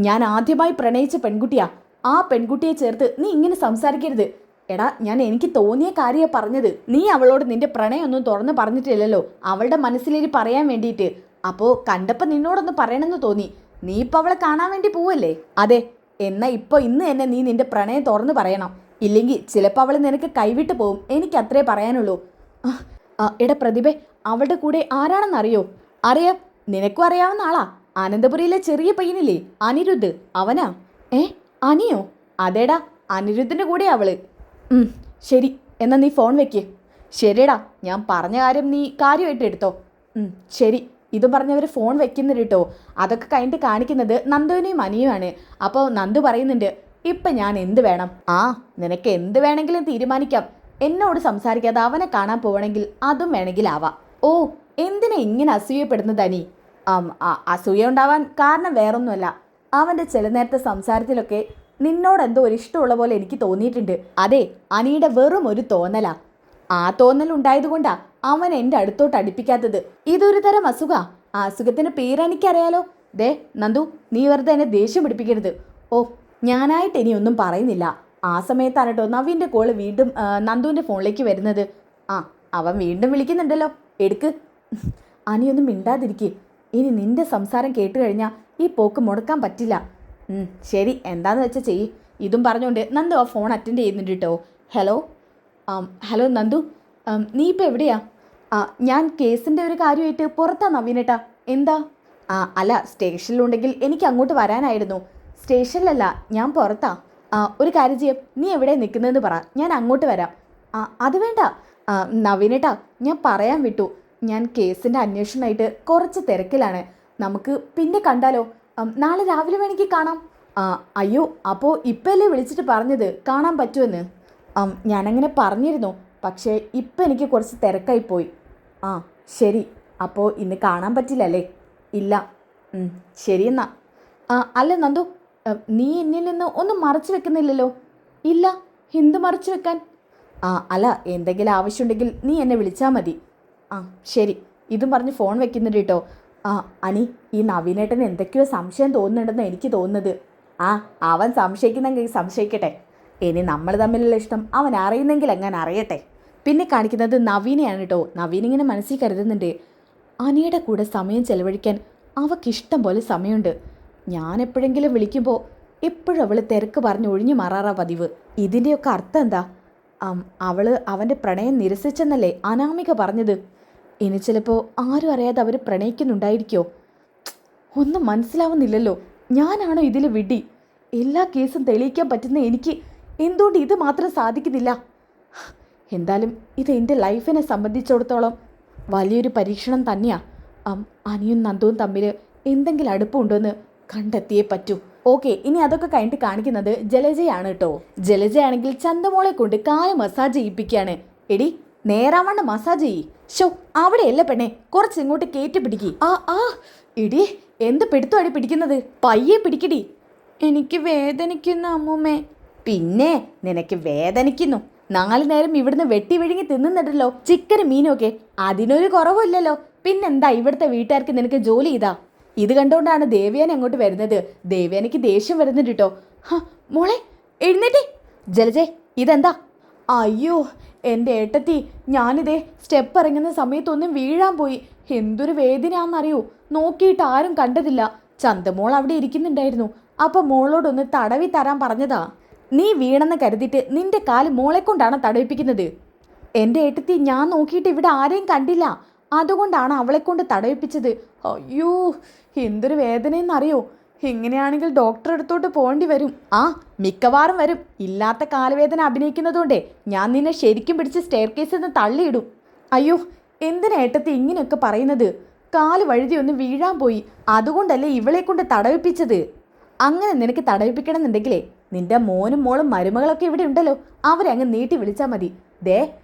ഞാൻ ആദ്യമായി പ്രണയിച്ച പെൺകുട്ടിയാ. ആ പെൺകുട്ടിയെ ചേർത്ത് നീ ഇങ്ങനെ സംസാരിക്കരുത്. എടാ, ഞാൻ എനിക്ക് തോന്നിയ കാര്യമാണ് പറഞ്ഞത്. നീ അവളോട് നിന്റെ പ്രണയമൊന്നും തുറന്ന് പറഞ്ഞിട്ടില്ലല്ലോ, അവളുടെ മനസ്സിലേക്ക് പറയാൻ വേണ്ടിയിട്ട്. അപ്പോൾ കണ്ടപ്പോൾ നിന്നോടൊന്ന് പറയണമെന്ന് തോന്നി. നീ ഇപ്പോൾ അവളെ കാണാൻ വേണ്ടി പോവല്ലേ? അതെ. എന്നാൽ ഇപ്പോൾ ഇന്ന് തന്നെ നീ നിന്റെ പ്രണയം തുറന്ന് പറയണം. ഇല്ലെങ്കിൽ ചിലപ്പോൾ അവൾ നിനക്ക് കൈവിട്ട് പോവും. എനിക്ക് അത്രേ പറയാനുള്ളൂ. എടാ പ്രതിഭ, അവളുടെ കൂടെ ആരാണെന്നറിയോ? അറിയാം, നിനക്കും അറിയാവുന്ന ആളാ. അനന്തപുരിയിലെ ചെറിയ പയ്യനില്ലേ, അനിരുദ്ധ്, അവനാ. അനിയോ? അതേടാ, അനിരുദ്ധിൻ്റെ കൂടെ അവള്. ശരി, എന്നാൽ നീ ഫോൺ വെക്ക്. ശരിടാ, ഞാൻ പറഞ്ഞ കാര്യം നീ കാര്യമായിട്ട് എടുത്തോ. ശരി. ഇതും പറഞ്ഞവർ ഫോൺ വെക്കുന്നുണ്ട് കേട്ടോ. അതൊക്കെ കഴിഞ്ഞിട്ട് കാണിക്കുന്നത് നന്ദുവിനെയും അനിയുമാണ്. അപ്പോൾ നന്ദു പറയുന്നുണ്ട്, ഇപ്പം ഞാൻ എന്ത് വേണം? നിനക്ക് എന്ത് വേണമെങ്കിലും തീരുമാനിക്കാം. എന്നോട് സംസാരിക്കാതെ അവനെ കാണാൻ പോവണമെങ്കിൽ അതും വേണമെങ്കിൽ ആവാം. എന്തിനാ ഇങ്ങനെ അസൂയപ്പെടുന്നത് അനി? അസൂയ ഉണ്ടാവാൻ കാരണം വേറൊന്നുമല്ല. അവൻ്റെ ചില നേരത്തെ സംസാരത്തിലൊക്കെ നിന്നോടെന്തോ ഒരു ഇഷ്ടമുള്ള പോലെ എനിക്ക് തോന്നിയിട്ടുണ്ട്. അതെ, അനിയുടെ വെറും ഒരു തോന്നലാ. ആ തോന്നൽ ഉണ്ടായതുകൊണ്ടാ അവൻ എൻ്റെ അടുത്തോട്ട് അടുപ്പിക്കാത്തത്. ഇതൊരു തരം അസുഖാ. ആ അസുഖത്തിന് പേരെനിക്കറിയാലോ. ദേ നന്ദു, നീ വെറുതെ എന്നെ ദേഷ്യം പിടിപ്പിക്കരുത്. ഞാനായിട്ട് ഇനി ഒന്നും പറയുന്നില്ല. ആ സമയത്താണ് കേട്ടോ നവീൻ്റെ കോള് വീണ്ടും നന്ദുവിൻ്റെ ഫോണിലേക്ക് വരുന്നത്. അവൻ വീണ്ടും വിളിക്കുന്നുണ്ടല്ലോ, എടുക്ക്. അനിയൊന്നും മിണ്ടാതിരിക്കുക. ഇനി നിന്റെ സംസാരം കേട്ട് കഴിഞ്ഞാൽ ഈ പോക്ക് മുടക്കാൻ പറ്റില്ല. ശരി, എന്താന്ന് വെച്ചാൽ ചെയ്യ്. ഇതും പറഞ്ഞുകൊണ്ട് നന്ദു ആ ഫോൺ അറ്റൻഡ് ചെയ്യുന്നുണ്ട് കേട്ടോ. ഹലോ നന്ദു, നീ ഇപ്പോൾ എവിടെയാ? ഞാൻ കേസിൻ്റെ ഒരു കാര്യമായിട്ട് പുറത്താ നവീനേട്ടാ. എന്താ? അല്ല, സ്റ്റേഷനിലുണ്ടെങ്കിൽ എനിക്ക് അങ്ങോട്ട് വരാനായിരുന്നു. സ്റ്റേഷനിലല്ല, ഞാൻ പുറത്താ. ഒരു കാര്യം ചെയ്യാം, നീ എവിടെ നിൽക്കുന്നതെന്ന് പറ, ഞാൻ അങ്ങോട്ട് വരാം. അത് വേണ്ട നവീനേട്ടാ, ഞാൻ പറയാൻ വിട്ടു. ഞാൻ കേസിൻ്റെ അന്വേഷണമായിട്ട് കുറച്ച് തിരക്കിലാണ്. നമുക്ക് പിന്നെ കണ്ടാലോ? നാളെ രാവിലെ വേണമെങ്കിൽ കാണാം. അയ്യോ, അപ്പോൾ ഇപ്പല്ലേ വിളിച്ചിട്ട് പറഞ്ഞത് കാണാൻ പറ്റുമെന്ന്? ഞാനങ്ങനെ പറഞ്ഞിരുന്നു, പക്ഷേ ഇപ്പം എനിക്ക് കുറച്ച് തിരക്കായിപ്പോയി. ശരി, അപ്പോൾ ഇന്ന് കാണാൻ പറ്റില്ലല്ലേ? ഇല്ല. ശരി എന്നാ. അല്ല നന്ദു, നീ എന്നിൽ നിന്ന് ഒന്നും മറച്ചു വെക്കുന്നില്ലല്ലോ? ഇല്ല, എന്ത് മറച്ചു വെക്കാൻ? അല്ല, എന്തെങ്കിലും ആവശ്യമുണ്ടെങ്കിൽ നീ എന്നെ വിളിച്ചാൽ മതി. ശരി. ഇതും പറഞ്ഞ് ഫോൺ വെക്കുന്നുണ്ട് കേട്ടോ. അനി, ഈ നവീനേട്ടന് എന്തൊക്കെയോ സംശയം തോന്നുന്നുണ്ടെന്ന് എനിക്ക് തോന്നുന്നത്. അവൻ സംശയിക്കുന്നെങ്കിൽ സംശയിക്കട്ടെ. ഇനി നമ്മൾ തമ്മിലുള്ള ഇഷ്ടം അവൻ അറിയുന്നെങ്കിൽ അങ്ങനെ അറിയട്ടെ. പിന്നെ കാണിക്കുന്നത് നവീനെയാണ് കേട്ടോ. നവീനിങ്ങനെ മനസ്സിൽ കരുതുന്നുണ്ട്, അനിയുടെ കൂടെ സമയം ചെലവഴിക്കാൻ അവൾക്കിഷ്ടം പോലെ സമയമുണ്ട്. ഞാൻ എപ്പോഴെങ്കിലും വിളിക്കുമ്പോൾ എപ്പോഴും അവൾ തിരക്ക് പറഞ്ഞ് ഒഴിഞ്ഞു മാറാറാ പതിവ്. ഇതിൻ്റെയൊക്കെ അർത്ഥം എന്താ? അവൾ അവൻ്റെ പ്രണയം നിരസിച്ചെന്നല്ലേ അനാമിക പറഞ്ഞത്? ഇനി ചിലപ്പോൾ ആരും അറിയാതെ അവർ പ്രണയിക്കുന്നുണ്ടായിരിക്കോ? ഒന്നും മനസ്സിലാവുന്നില്ലല്ലോ. ഞാനാണോ ഇതിൽ വിഡി? എല്ലാ കേസും തെളിയിക്കാൻ പറ്റുന്ന എനിക്ക് എന്തുകൊണ്ട് ഇത് മാത്രം സാധിക്കുന്നില്ല? എന്തായാലും ഇത് എൻ്റെ ലൈഫിനെ സംബന്ധിച്ചിടത്തോളം വലിയൊരു പരീക്ഷണം തന്നെയാണ്. അനിയും നന്ദുവും തമ്മിൽ എന്തെങ്കിലും അടുപ്പമുണ്ടോയെന്ന് കണ്ടെത്തിയേ പറ്റൂ. ഓക്കെ, ഇനി അതൊക്കെ കഴിഞ്ഞിട്ട് കാണിക്കുന്നത് ജലജയാണ് കേട്ടോ. ജലജയാണെങ്കിൽ ചന്തമോളെ കൊണ്ട് കാല് മസാജ് ചെയ്യിപ്പിക്കുകയാണ്. എടി, നേരാവണ്ണം മസാജ് ചെയ്യ്. അവിടെയല്ല പെണ്ണെ, കുറച്ച് ഇങ്ങോട്ട് കയറ്റി പിടിക്കി. ഇടി, എന്ത് പിടുത്തടി പിടിക്കുന്നത്? പയ്യെ പിടിക്കടി. എനിക്ക് വേദനിക്കുന്നു അമ്മൂമ്മേ. പിന്നെ നിനക്ക് വേദനിക്കുന്നു? 4 നേരം ഇവിടുന്ന് വെട്ടി വിഴുങ്ങി തിന്നുന്നുണ്ടല്ലോ, ചിക്കനും മീനും ഒക്കെ. അതിനൊരു കുറവില്ലല്ലോ. പിന്നെന്താ ഇവിടുത്തെ വീട്ടുകാർക്ക് നിനക്ക് ജോലി ചെയ്താ? ഇത് കണ്ടുകൊണ്ടാണ് ദേവ്യാനി അങ്ങോട്ട് വരുന്നത്. ദേവ്യാനിക്ക് ദേഷ്യം വരുന്നുണ്ട് കേട്ടോ. മോളെ എഴുന്നേറ്റേ. ജലജേ, ഇതെന്താ? അയ്യോ എൻ്റെ ഏട്ടത്തി, ഞാനിതേ സ്റ്റെപ്പ് ഇറങ്ങുന്ന സമയത്തൊന്നും വീഴാൻ പോയി. എന്തൊരു വേദനയാണെന്നറിയോ? നോക്കിയിട്ട് ആരും കണ്ടതില്ല. ചന്തമോൾ അവിടെ ഇരിക്കുന്നുണ്ടായിരുന്നു. അപ്പം മോളോടൊന്ന് തടവി തരാൻ പറഞ്ഞതാ. നീ വീണെന്ന് കരുതിയിട്ട് നിന്റെ കാല് മോളെ കൊണ്ടാണ് തടവിപ്പിക്കുന്നത്. എൻ്റെ ഏട്ടത്തി, ഞാൻ നോക്കിയിട്ട് ഇവിടെ ആരെയും കണ്ടില്ല. അതുകൊണ്ടാണ് അവളെ കൊണ്ട് തടവിപ്പിച്ചത്. അയ്യോ, എന്തൊരു വേദനയെന്നറിയോ? ഇങ്ങനെയാണെങ്കിൽ ഡോക്ടറെ അടുത്തോട്ട് പോകേണ്ടി വരും. മിക്കവാറും വരും. ഇല്ലാത്ത കാലുവേദന അഭിനയിക്കുന്നതുകൊണ്ടേ ഞാൻ നിന്നെ ശരിക്കും പിടിച്ച് സ്റ്റെയർ കേസിൽ നിന്ന് തള്ളിയിടും. അയ്യോ, എന്തിനാ ഏട്ടത്തി ഇങ്ങനെയൊക്കെ പറയുന്നത്? കാല് വഴുതി ഒന്ന് വീഴാൻ പോയി. അതുകൊണ്ടല്ലേ ഇവളെ കൊണ്ട് തടവിപ്പിച്ചത്. അങ്ങനെ നിനക്ക് തടവിപ്പിക്കണമെന്നുണ്ടെങ്കിലേ നിന്റെ മോനും മോളും മരുമകളൊക്കെ ഇവിടെ ഉണ്ടല്ലോ, അവരെ അങ്ങ് നീട്ടി വിളിച്ചാൽ മതി. ദേ,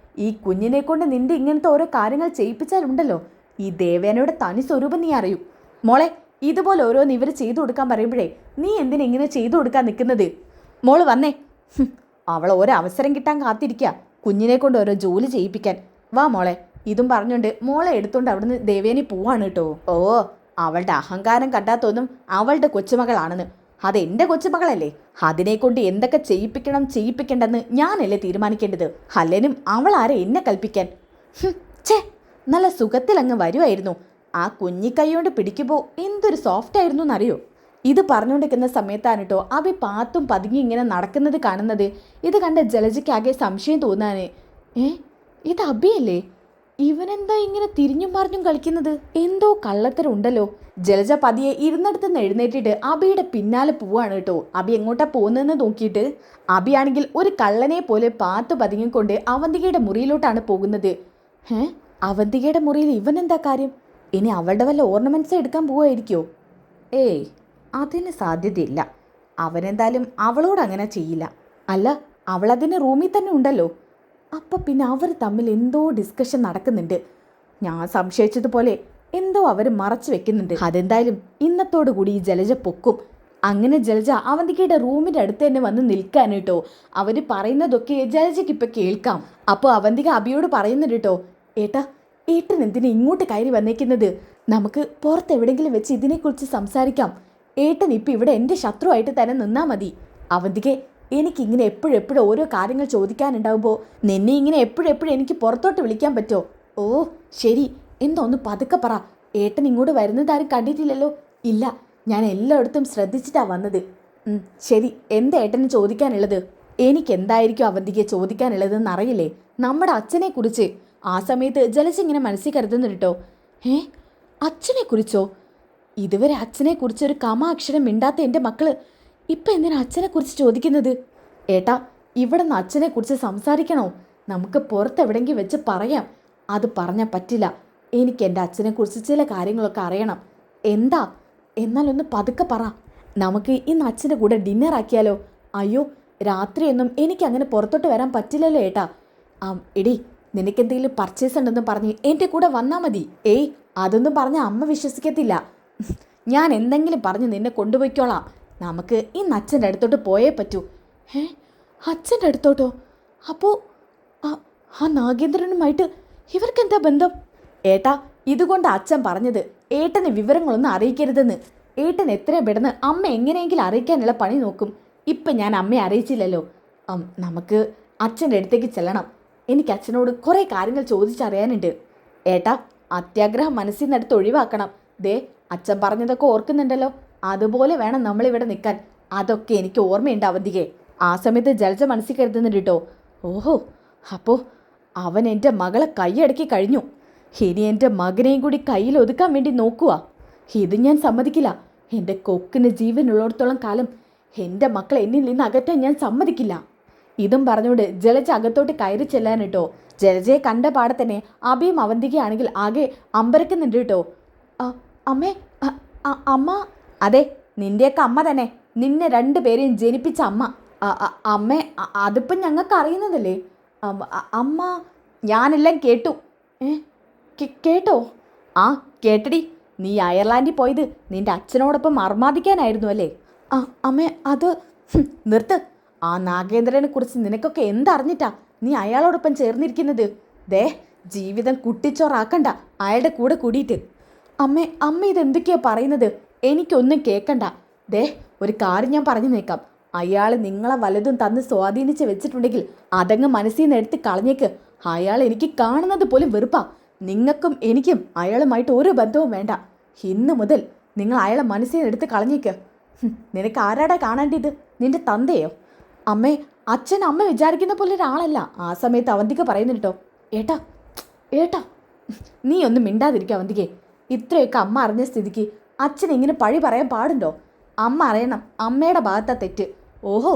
ഈ കുഞ്ഞിനെ കൊണ്ട് നിന്റെ ഇങ്ങനത്തെ ഓരോ കാര്യങ്ങൾ ചെയ്യിപ്പിച്ചാലുണ്ടല്ലോ, ഈ ദേവേനയുടെ തനി സ്വരൂപം നീ അറിയൂ. മോളെ, ഇതുപോലെ ഓരോന്ന് ഇവർ ചെയ്തു കൊടുക്കാൻ പറയുമ്പോഴേ നീ എന്തിനെങ്ങനെ ചെയ്തു കൊടുക്കാൻ നിൽക്കുന്നത്? മോള് വന്നേ. അവൾ ഒരവസരം കിട്ടാൻ കാത്തിരിക്കുക. കുഞ്ഞിനെ കൊണ്ട് ഓരോ ജോലി ചെയ്യിപ്പിക്കാൻ. വാ മോളെ. ഇതും പറഞ്ഞുകൊണ്ട് മോളെ എടുത്തോണ്ട് അവിടുന്ന് ദേവേനി പോവാണ് കേട്ടോ. ഓ, അവളുടെ അഹങ്കാരം കണ്ടാത്തൊന്നും അവളുടെ കൊച്ചുമകളാണെന്ന്. അതെന്റെ കൊച്ചുമകളല്ലേ, അതിനെ കൊണ്ട് എന്തൊക്കെ ചെയ്യിപ്പിക്കണം ചെയ്യിപ്പിക്കണ്ടെന്ന് ഞാനല്ലേ തീരുമാനിക്കേണ്ടത്. അല്ലേനും അവൾ ആരെ എന്നെ കൽപ്പിക്കാൻ. ഛേ, നല്ല സുഖത്തിൽ അങ്ങ് വരുമായിരുന്നു. ആ കുഞ്ഞിക്കൈ കൊണ്ട് പിടിക്കുമ്പോൾ എന്തൊരു സോഫ്റ്റ് ആയിരുന്നു എന്നറിയോ. ഇത് പറഞ്ഞുകൊണ്ടിരിക്കുന്ന സമയത്താണ് കേട്ടോ അഭി പാത്തും പതുങ്ങി ഇങ്ങനെ നടക്കുന്നത് കാണുന്നത്. ഇത് കണ്ട ജലജയ്ക്കാകെ സംശയം തോന്നാന്. ഇത് അഭിയല്ലേ? ഇവനെന്താ ഇങ്ങനെ തിരിഞ്ഞും പറഞ്ഞും കളിക്കുന്നത്? എന്തോ കള്ളത്തരം ഉണ്ടല്ലോ. ജലജ പതിയെ ഇരുന്നിടത്ത് നിന്ന് എഴുന്നേറ്റിട്ട് അഭിയുടെ പിന്നാലെ പോവാണ് കേട്ടോ. അഭി എങ്ങോട്ടാ പോകുന്നതെന്ന് നോക്കിയിട്ട് അഭിയാണെങ്കിൽ ഒരു കള്ളനെ പോലെ പാത്തു പതുങ്ങിക്കൊണ്ട് അവന്തികയുടെ മുറിയിലോട്ടാണ് പോകുന്നത്. അവന്തികയുടെ മുറിയിൽ ഇവനെന്താ കാര്യം? ഇനി അവളുടെ വല്ല ഓർണമെന്റ്സ് എടുക്കാൻ പോവായിരിക്കോ? ഏയ്, അതിന് സാധ്യതയില്ല. അവനെന്തായാലും അവളോട് അങ്ങനെ ചെയ്യില്ല. അല്ല, അവളതിന് റൂമിൽ തന്നെ ഉണ്ടല്ലോ. അപ്പം പിന്നെ അവർ തമ്മിൽ എന്തോ ഡിസ്കഷൻ നടക്കുന്നുണ്ട്. ഞാൻ സംശയിച്ചതുപോലെ എന്തോ അവർ മറച്ചു വെക്കുന്നുണ്ട്. അതെന്തായാലും ഇന്നത്തോടു കൂടി ഈ ജലജ പൊക്കും. അങ്ങനെ ജലജ അവന്തികയുടെ റൂമിൻ്റെ അടുത്ത് തന്നെ വന്ന് നിൽക്കാൻ കേട്ടോ. അവർ പറയുന്നതൊക്കെ ജലജയ്ക്ക് ഇപ്പം കേൾക്കാം. അപ്പോൾ അവന്തിക അഭിയോട് പറയുന്നുണ്ട് കേട്ടോ, ഏട്ടൻ എന്തിനാ ഇങ്ങോട്ട് കയറി വന്നേക്കുന്നത്? നമുക്ക് പുറത്ത് എവിടെയെങ്കിലും വെച്ച് ഇതിനെക്കുറിച്ച് സംസാരിക്കാം. ഏട്ടൻ ഇപ്പം ഇവിടെ എൻ്റെ ശത്രുവായിട്ട് തന്നെ നിന്നാൽ മതി. അവന്തികെ, എനിക്കിങ്ങനെ എപ്പോഴെപ്പോഴും ഓരോ കാര്യങ്ങൾ ചോദിക്കാനുണ്ടാകുമ്പോൾ നിന്നെ ഇങ്ങനെ എപ്പോഴെപ്പോഴും എനിക്ക് പുറത്തോട്ട് വിളിക്കാൻ പറ്റുമോ? ഓ ശരി, എന്താ ഒന്ന് പതുക്കെ പറ. ഏട്ടൻ ഇങ്ങോട്ട് വരുന്നതാരും കണ്ടിട്ടില്ലല്ലോ? ഇല്ല, ഞാൻ എല്ലായിടത്തും ശ്രദ്ധിച്ചിട്ടാണ് വന്നത്. ശരി, എന്താ ഏട്ടന് ചോദിക്കാനുള്ളത്? എനിക്കെന്തായിരിക്കും അവന്തിക്ക് ചോദിക്കാനുള്ളതെന്ന് അറിയില്ലേ? നമ്മുടെ അച്ഛനെക്കുറിച്ച്. ആ സമയത്ത് ജലജ ഇങ്ങനെ മനസ്സിൽ കരുതുന്നു കേട്ടോ. അച്ഛനെക്കുറിച്ചോ? ഇതുവരെ അച്ഛനെക്കുറിച്ച് ഒരു അക്ഷരം മിണ്ടാത്ത എൻ്റെ മക്കള് ഇപ്പം എന്തിനാ അച്ഛനെക്കുറിച്ച് ചോദിക്കുന്നത്? ഏട്ടാ, ഇവിടെ നിന്ന് അച്ഛനെക്കുറിച്ച് സംസാരിക്കണോ? നമുക്ക് പുറത്തെവിടെയെങ്കിലും വെച്ച് പറയാം. അത് പറഞ്ഞാൽ പറ്റില്ല. എനിക്ക് എൻ്റെ അച്ഛനെക്കുറിച്ച് ചില കാര്യങ്ങളൊക്കെ അറിയണം. എന്താ? എന്നാലൊന്ന് പതുക്കെ പറ. നമുക്ക് ഇന്ന് അച്ഛൻ്റെ കൂടെ ഡിന്നർ ആക്കിയാലോ? അയ്യോ, രാത്രിയൊന്നും എനിക്കങ്ങനെ പുറത്തോട്ട് വരാൻ പറ്റില്ലല്ലോ ഏട്ടാ. എടി, നിനക്കെന്തെങ്കിലും പർച്ചേസ് ഉണ്ടെന്ന് പറഞ്ഞ് എൻ്റെ കൂടെ വന്നാൽ മതി. ഏയ്, അതൊന്നും പറഞ്ഞാൽ അമ്മ വിശ്വസിക്കത്തില്ല. ഞാൻ എന്തെങ്കിലും പറഞ്ഞ് നിന്നെ കൊണ്ടുപോയിക്കോളാം. നമുക്ക് ഇന്ന് അച്ഛൻ്റെ അടുത്തോട്ട് പോയേ പറ്റൂ. അച്ഛൻ്റെ അടുത്തോട്ടോ? അപ്പോൾ ആ നാഗേന്ദ്രനുമായിട്ട് ഇവർക്കെന്താ ബന്ധം? ഏട്ടാ, ഇതുകൊണ്ട് അച്ഛൻ പറഞ്ഞത് ഏട്ടന് വിവരങ്ങളൊന്നും അറിയിക്കരുതെന്ന്. ഏട്ടൻ എത്രയും പെട്ടെന്ന് അമ്മ എങ്ങനെയെങ്കിലും അറിയിക്കാനുള്ള പണി നോക്കും. ഇപ്പം ഞാൻ അമ്മയെ അറിയിച്ചില്ലല്ലോ. നമുക്ക് അച്ഛൻ്റെ അടുത്തേക്ക് ചെല്ലണം. എനിക്ക് അച്ഛനോട് കുറേ കാര്യങ്ങൾ ചോദിച്ചറിയാനുണ്ട്. ഏട്ടാ, അത്യാഗ്രഹം മനസ്സിൽ നിന്നെടുത്ത് ഒഴിവാക്കണം. ദേ, അച്ഛൻ പറഞ്ഞതൊക്കെ ഓർക്കുന്നുണ്ടല്ലോ. അതുപോലെ വേണം നമ്മളിവിടെ നിൽക്കാൻ. അതൊക്കെ എനിക്ക് ഓർമ്മയുണ്ട് അവന്തികെ. ആ സമയത്ത് ജലജ മനസ്സിൽ കരുതുന്നുണ്ട് കേട്ടോ. ഓഹോ, അപ്പോൾ അവൻ എൻ്റെ മകളെ കൈയടക്കി കഴിഞ്ഞു. ഇനി എൻ്റെ മകനെയും കൂടി കയ്യിൽ ഒതുക്കാൻ വേണ്ടി നോക്കുക. ഇത് ഞാൻ സമ്മതിക്കില്ല. എൻ്റെ കൊക്കിന് ജീവനുള്ളിടത്തോളം കാലം എൻ്റെ മക്കളെ എന്നിൽ നിന്ന് അകറ്റാൻ ഞാൻ സമ്മതിക്കില്ല. ഇതും പറഞ്ഞുകൊണ്ട് ജലജ അകത്തോട്ട് കയറി ചെല്ലാൻ കേട്ടോ. ജലജയെ കണ്ട പാടെ തന്നെ അഭിയും അവന്തികയാണെങ്കിൽ ആകെ അമ്പരക്കുന്നുണ്ട് കേട്ടോ. അമ്മേ, അമ്മ? അതെ, നിൻ്റെയൊക്കെ അമ്മ തന്നെ. നിന്നെ രണ്ടുപേരെയും ജനിപ്പിച്ച അമ്മ. അമ്മേ, അതിപ്പം ഞങ്ങൾക്ക് അറിയുന്നതല്ലേ? അമ്മ, ഞാനെല്ലാം കേട്ടു. കേട്ടോ? ആ, കേട്ടടി. നീ അയർലാൻഡിൽ പോയത് നിൻ്റെ അച്ഛനോടൊപ്പം അർമാദിക്കാനായിരുന്നു അല്ലേ? അമ്മേ, അത് നിർത്ത്. ആ നാഗേന്ദ്രനെ കുറിച്ച് നിനക്കൊക്കെ എന്തറിഞ്ഞിട്ടാ നീ അയാളോടൊപ്പം ചേർന്നിരിക്കുന്നത്? ദേ, ജീവിതം കുട്ടിച്ചോറാക്കണ്ട അയാളുടെ കൂടെ കൂടിയിട്ട്. അമ്മ ഇതെന്തൊക്കെയാ പറയുന്നത്? എനിക്കൊന്നും കേൾക്കണ്ട. ദേ, ഒരു കാര്യം ഞാൻ പറഞ്ഞു നിൽക്കാം. അയാൾ നിങ്ങളെ വലതും തന്ന് സ്വാധീനിച്ച് വെച്ചിട്ടുണ്ടെങ്കിൽ അതങ്ങ് മനസ്സിൽ നിന്ന് എടുത്ത് കളഞ്ഞേക്ക്. അയാൾ എനിക്ക് കാണുന്നത് പോലും വെറുപ്പാ. നിങ്ങൾക്കും എനിക്കും അയാളുമായിട്ട് ഒരു ബന്ധവും വേണ്ട. ഇന്ന് മുതൽ നിങ്ങൾ അയാളെ മനസ്സിൽ നിന്ന് എടുത്ത് കളഞ്ഞേക്ക്. നിനക്ക് ആരാടാ കാണേണ്ടത്? നിന്റെ തന്തയോ? അമ്മേ, അച്ഛൻ അമ്മ വിചാരിക്കുന്ന പോലെ ഒരാളല്ല. ആ സമയത്ത് അവന്തിക പറയുന്നു കേട്ടോ. ഏട്ടാ, നീ ഒന്നും മിണ്ടാതിരിക്കുക അവന്തികെ. ഇത്രയൊക്കെ അമ്മ അറിഞ്ഞ സ്ഥിതിക്ക് അച്ഛൻ ഇങ്ങനെ പഴി പറയാൻ പാടുണ്ടോ? അമ്മ അറിയണം അമ്മയുടെ ഭാഗത്താ തെറ്റ്. ഓഹോ,